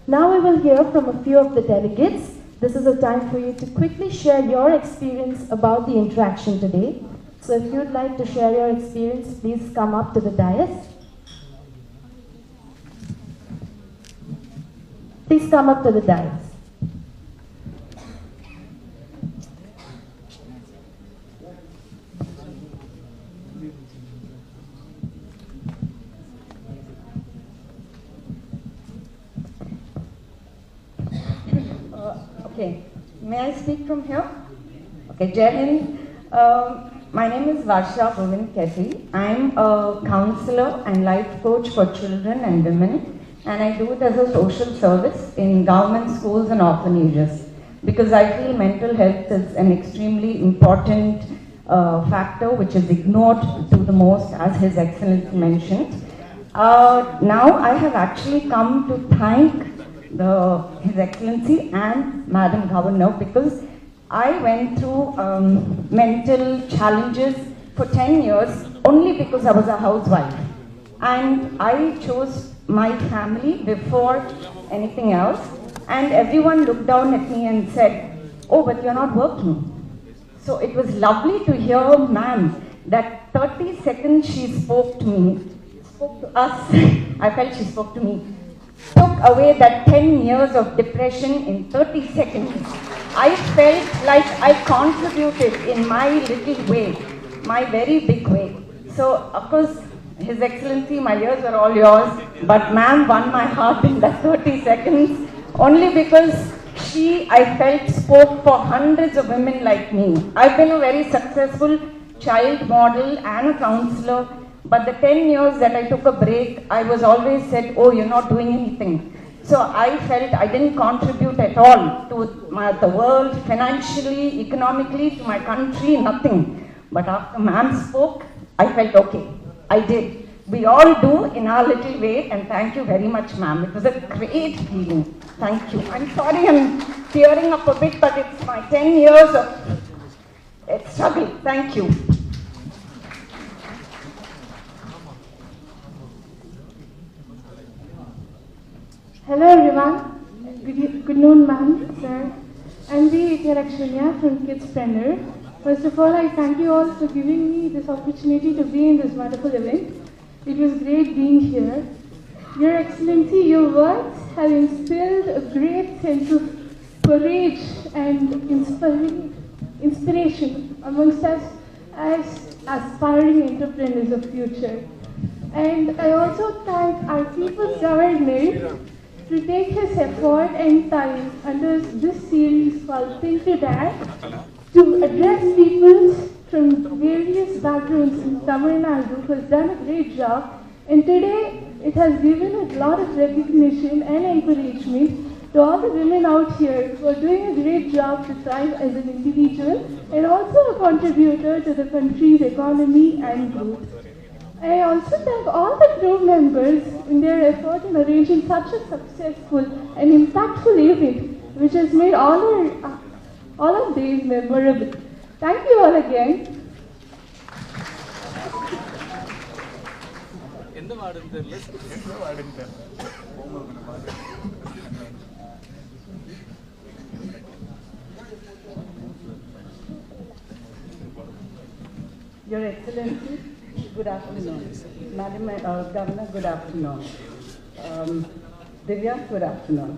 Now we will hear from a few of the delegates. This is a time for you to quickly share your experience about the interaction today. So if you'd like to share your experience, please come up to the dais. Please come up to the dais. Okay, may I speak from here? Okay, Jai Hind. My name is Varsha Govind Ketty. I'm a counselor and life coach for children and women, and I do it as a social service in government schools and orphanages because I feel mental health is an extremely important factor which is ignored to the most, as His Excellency mentioned. Now I have actually come to thank His Excellency and Madam Governor because I went through mental challenges for 10 years only because I was a housewife, and I chose my family before anything else, and everyone looked down at me and said, "Oh, but you're not working." So it was lovely to hear ma'am that 30 seconds she spoke to me, spoke to us, I felt she spoke to me, took away that 10 years of depression in 30 seconds. I felt like I contributed in my little way, my very big way. So, of course, His Excellency, my ears are all yours, but ma'am won my heart in that 30 seconds only because she, I felt, spoke for hundreds of women like me. I've been a very successful child model and a counselor, but the 10 years that I took a break, I was always said, "Oh, you're not doing anything." So I felt I didn't contribute at all to the world, financially, economically, to my country, nothing. But after ma'am spoke, I felt okay, I did. We all do in our little way, and thank you very much, ma'am. It was a great feeling. Thank you. I'm sorry I'm tearing up a bit, but it's my 10 years of struggle. Thank you. Hello everyone. Good noon, ma'am, sir. I'm the Lakshmiya from Kids Splendor. First of all, I thank you all for giving me this opportunity to be in this wonderful event. It was great being here. Your Excellency, your words have instilled a great sense of courage and inspiration amongst us as aspiring entrepreneurs of future. And I also thank our people's governor to take his effort and time under this series called Think to Dare to address people from various backgrounds in Tamil Nadu, who has done a great job. And today it has given a lot of recognition and encouragement to all the women out here who are doing a great job to thrive as an individual and also a contributor to the country's economy and growth. I also thank all the crew members in their effort in arranging such a successful and impactful event, which has made all of these memorable. Thank you all again. Your Excellency, good afternoon. Madam Governor, good afternoon. Divya, good afternoon.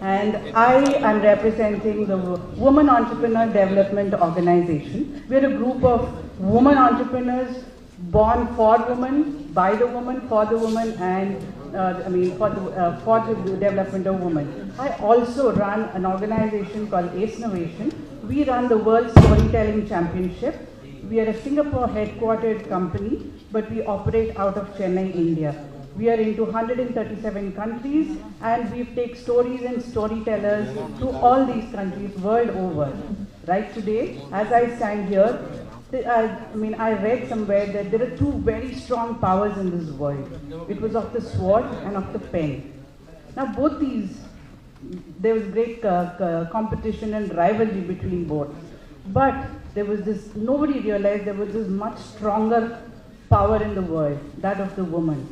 And I am representing the Women Entrepreneur Development Organization. We're a group of women entrepreneurs born for women, by the woman, for the woman, and for the development of women. I also run an organization called Ace Innovation. We run the World Storytelling Championship. We are a Singapore headquartered company, but we operate out of Chennai, India. We are into 137 countries, and we take stories and storytellers to all these countries world over. Right today, as I stand here, I read somewhere that there are two very strong powers in this world. It was of the sword and of the pen. Now both these, there was great competition and rivalry between both. But there was this, nobody realized there was this much stronger power in the world, that of the woman.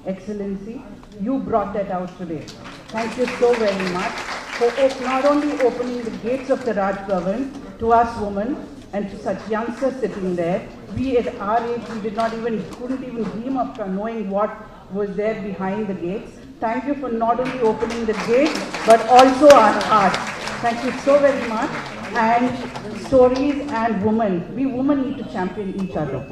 Excellency, you brought that out today. Thank you so very much for not only opening the gates of the Raj Bhavan to us women, and to such youngsters sitting there. We at our age, we couldn't even dream of knowing what was there behind the gates. Thank you for not only opening the gate, but also our hearts. Thank you so very much. And stories and women, we women need to champion each other.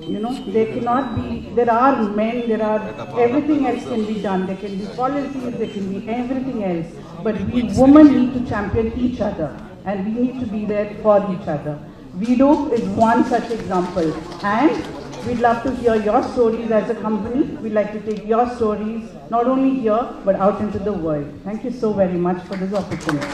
You know, there cannot be, there are men, everything else can be done. There can be policies, there can be everything else. But we women need to champion each other. And we need to be there for each other. VDO is one such example. And we'd love to hear your stories as a company. We'd like to take your stories, not only here, but out into the world. Thank you so very much for this opportunity.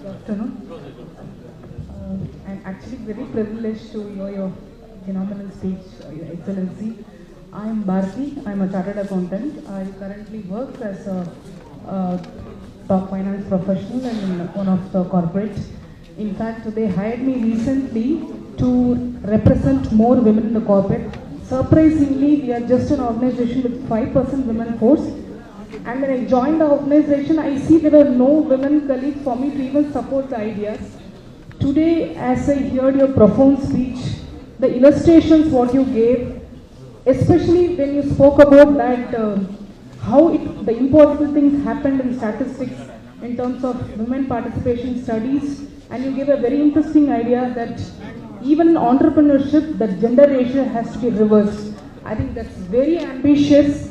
Good afternoon. I'm actually very privileged to hear your phenomenal speech, Your Excellency. I'm Bharti. I'm a chartered accountant. I currently work as a top finance professional in one of the corporate. In fact, they hired me recently to represent more women in the corporate. Surprisingly, we are just an organization with 5% women force. And when I joined the organization, I see there were no women colleagues for me to even support the ideas. Today, as I heard your profound speech, the illustrations what you gave, especially when you spoke about that, the important things happened in statistics in terms of women participation studies, and you gave a very interesting idea that even in entrepreneurship, the gender ratio has to be reversed. I think that's very ambitious.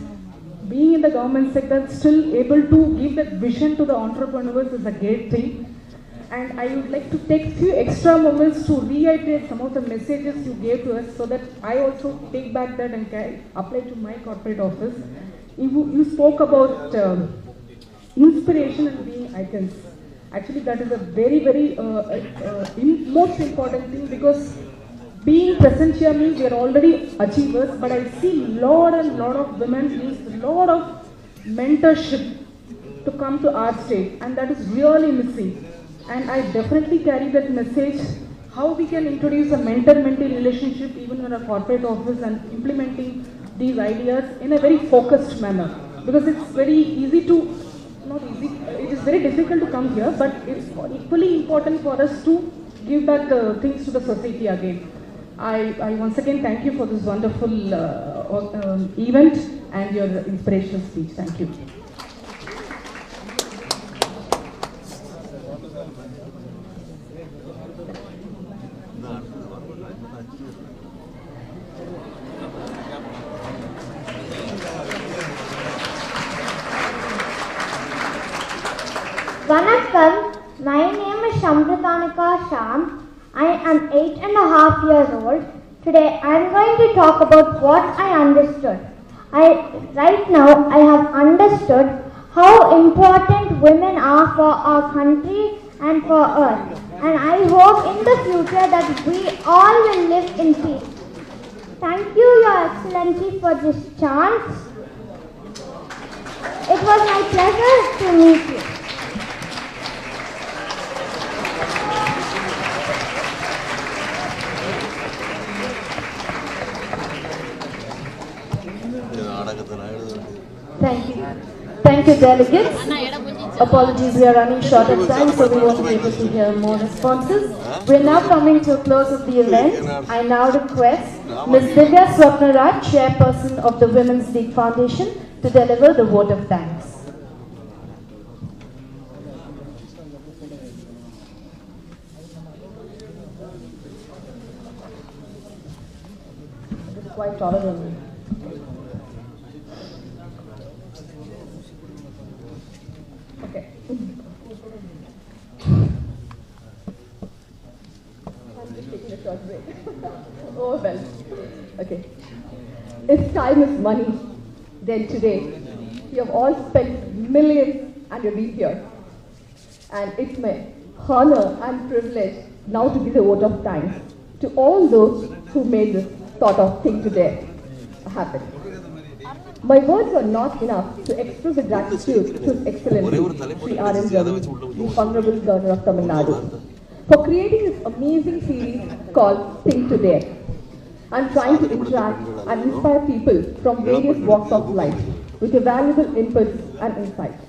Being in the government sector, still able to give that vision to the entrepreneurs is a great thing. And I would like to take a few extra moments to reiterate some of the messages you gave to us so that I also take back that and can apply to my corporate office. You spoke about inspiration and being icons. Actually, that is a very, very most important thing, because being present here means we are already achievers, but I see lot of women use a lot of mentorship to come to our state, and that is really missing. And I definitely carry that message, how we can introduce a mentor-mentee relationship even in a corporate office and implementing these ideas in a very focused manner. Because it's very easy to, not easy, it is very difficult to come here, but it's equally important for us to give back the things to the society again. I once again thank you for this wonderful event and your inspirational speech. Thank you. Vanakkam, my name is Shamritanika Sham. I am 8.5 years old. Today I am going to talk about what I understood. Right now I have understood how important women are for our country and for Earth. And I hope in the future that we all will live in peace. Thank you, Your Excellency, for this chance. It was my pleasure to meet you. Thank you. Thank you, delegates. Apologies, we are running short of time, so we won't be able to hear more responses. We are now coming to a close of the event. I now request Ms. Divya Swapnaraj, Chairperson of the Women's League Foundation, to deliver the vote of thanks. This is quite taller than me. Okay. I'm just taking a short break. Oh well. Okay. If time is money, then today you have all spent millions and you've been here. And it's my honor and privilege now to give a vote of thanks to all those who made this sort of thing today happen. My words are not enough to express the gratitude to His Excellency, Sri R. N. Ravi, the Honorable Governor of Tamil Nadu, for creating this amazing series called Think Today, and trying to interact and inspire people from various walks of life with valuable inputs and insights.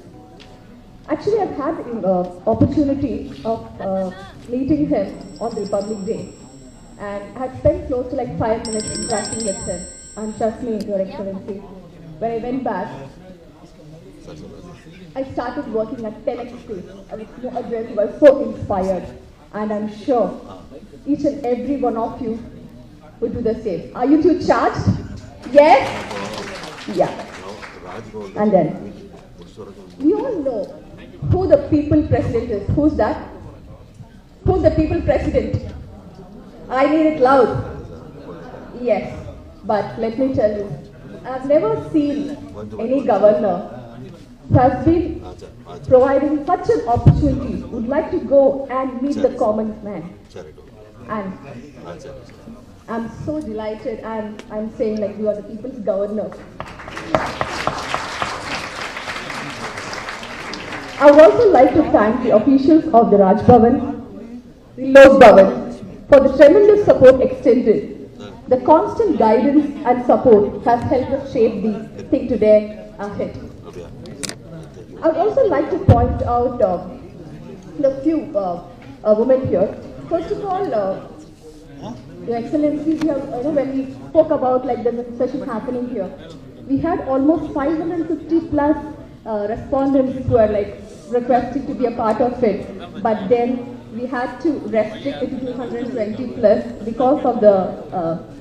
Actually, I've had opportunity of meeting him on the Republic Day, and I had spent close to like 5 minutes interacting with him. And trust me, Your Excellency, when I went back, I started working at 10x pace. I was so inspired, and I'm sure each and every one of you would do the same. Are you two charged? Yes? Yeah. And then, we all know who the people president is. Who's that? Who's the people president? I need it loud. Yes. But let me tell you, I've never seen any governor who has been providing such an opportunity, would like to go and meet the common man. And I'm so delighted, and I'm saying like you are the people's governor. I would also like to thank the officials of the Raj Bhavan, the Lok Bhavan, for the tremendous support extended. The constant guidance and support has helped us shape the thing today ahead. I would also like to point out the few women here. First of all, Your Excellency, when we spoke about like the session happening here, we had almost 550 plus respondents who are like requesting to be a part of it, but then we had to restrict it to 220 plus because of the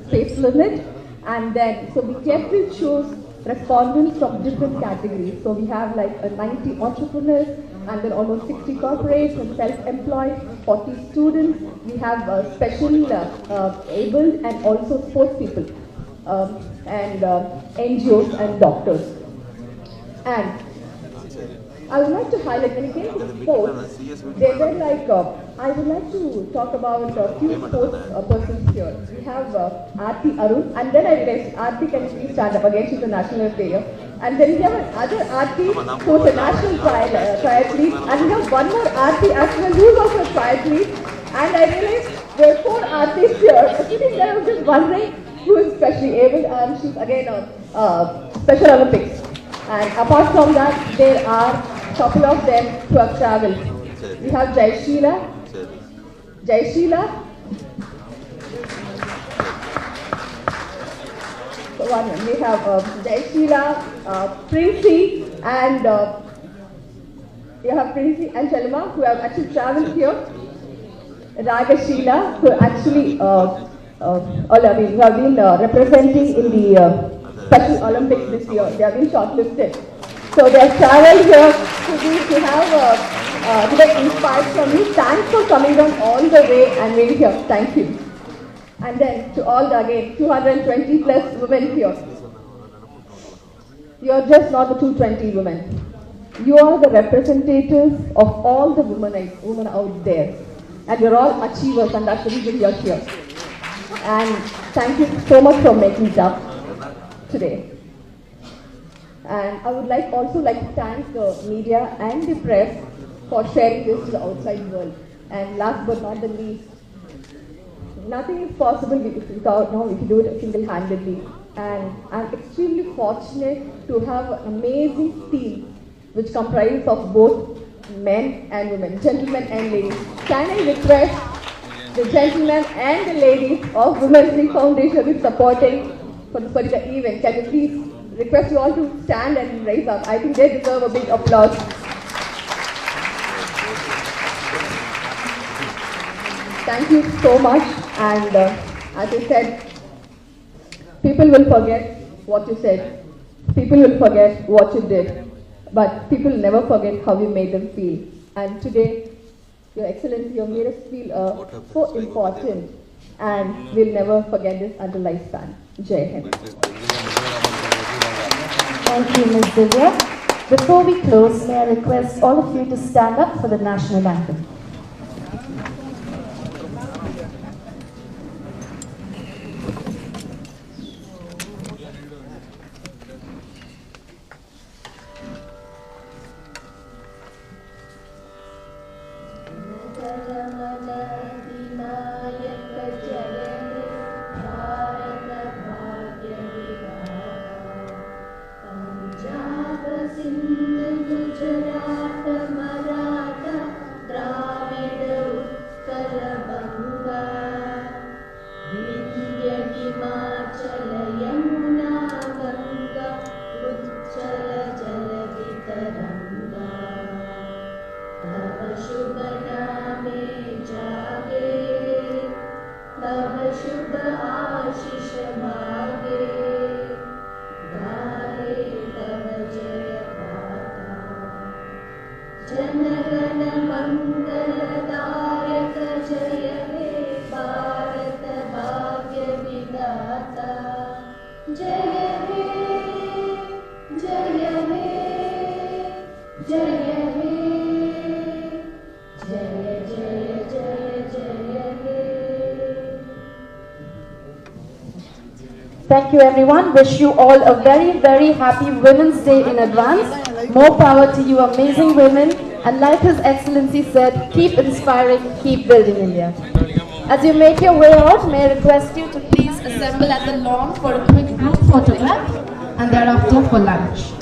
space limit, and then so we carefully chose respondents from different categories. So we have like 90 entrepreneurs, and then almost 60 corporates and self-employed, 40 students. We have special abled and also sports people, and NGOs and doctors. And I would like to highlight, when it came to sports, they were like, I would like to talk about a few sports persons here. We have Aarti Arun, and then I realized Aarti can please stand up again, she's a national player. And then we have another Aarti who's a national triathlete, and we have one more Aarti as well who's also a triathlete. And I realized there are 4 Aartis here. Actually, I was just wondering who is specially able, and she's again Special Olympics. And apart from that, there are a couple of them who have travelled. We have Jai Sheila. So we have Jai Sheila, Princey, and you have Princey and Chalima who have actually travelled here. Raga Sheila, who actually who have been representing in the Special Olympics this year. They have been shortlisted. So they have travelled here to get inspired from you. Thanks for coming down all the way and being here. Thank you. And then to all the, again, 220 plus women here. You are just not the 220 women. You are the representatives of all the women out there. And you're all achievers, and that's the reason you're here. And thank you so much for making it up today. And I would also like to thank the media and the press for sharing this to the outside world. And last but not the least, nothing is possible if you do it single-handedly. And I'm extremely fortunate to have an amazing team which comprises of both men and women, gentlemen and ladies. Can I request the gentlemen and the ladies of Women's League Foundation who is supporting for this particular event? Can you please request you all to stand and raise up? I think they deserve a big applause. Thank you so much. And as I said, people will forget what you said. People will forget what you did. But people never forget how you made them feel. And today, Your Excellency, you made us feel so important. And we'll never forget this until lifespan. Jai Hind. Thank you, Ms. Divya. Before we close, may I request all of you to stand up for the national anthem. Gujarat, शुभ नामे जागे, तब शुभ आशीष मागे, गाहे तब जय गाथा। जन गण मंगलदायक जय हे भारत भाग्य विधाता। जय हे जय हे जय हे जय जय जय जय हे। Thank you everyone. Wish you all a very, very happy Women's Day in advance. More power to you amazing women. And like His Excellency said, keep inspiring, keep building India. As you make your way out, may I request you to please assemble at the lawn for a quick group photo and thereafter for lunch.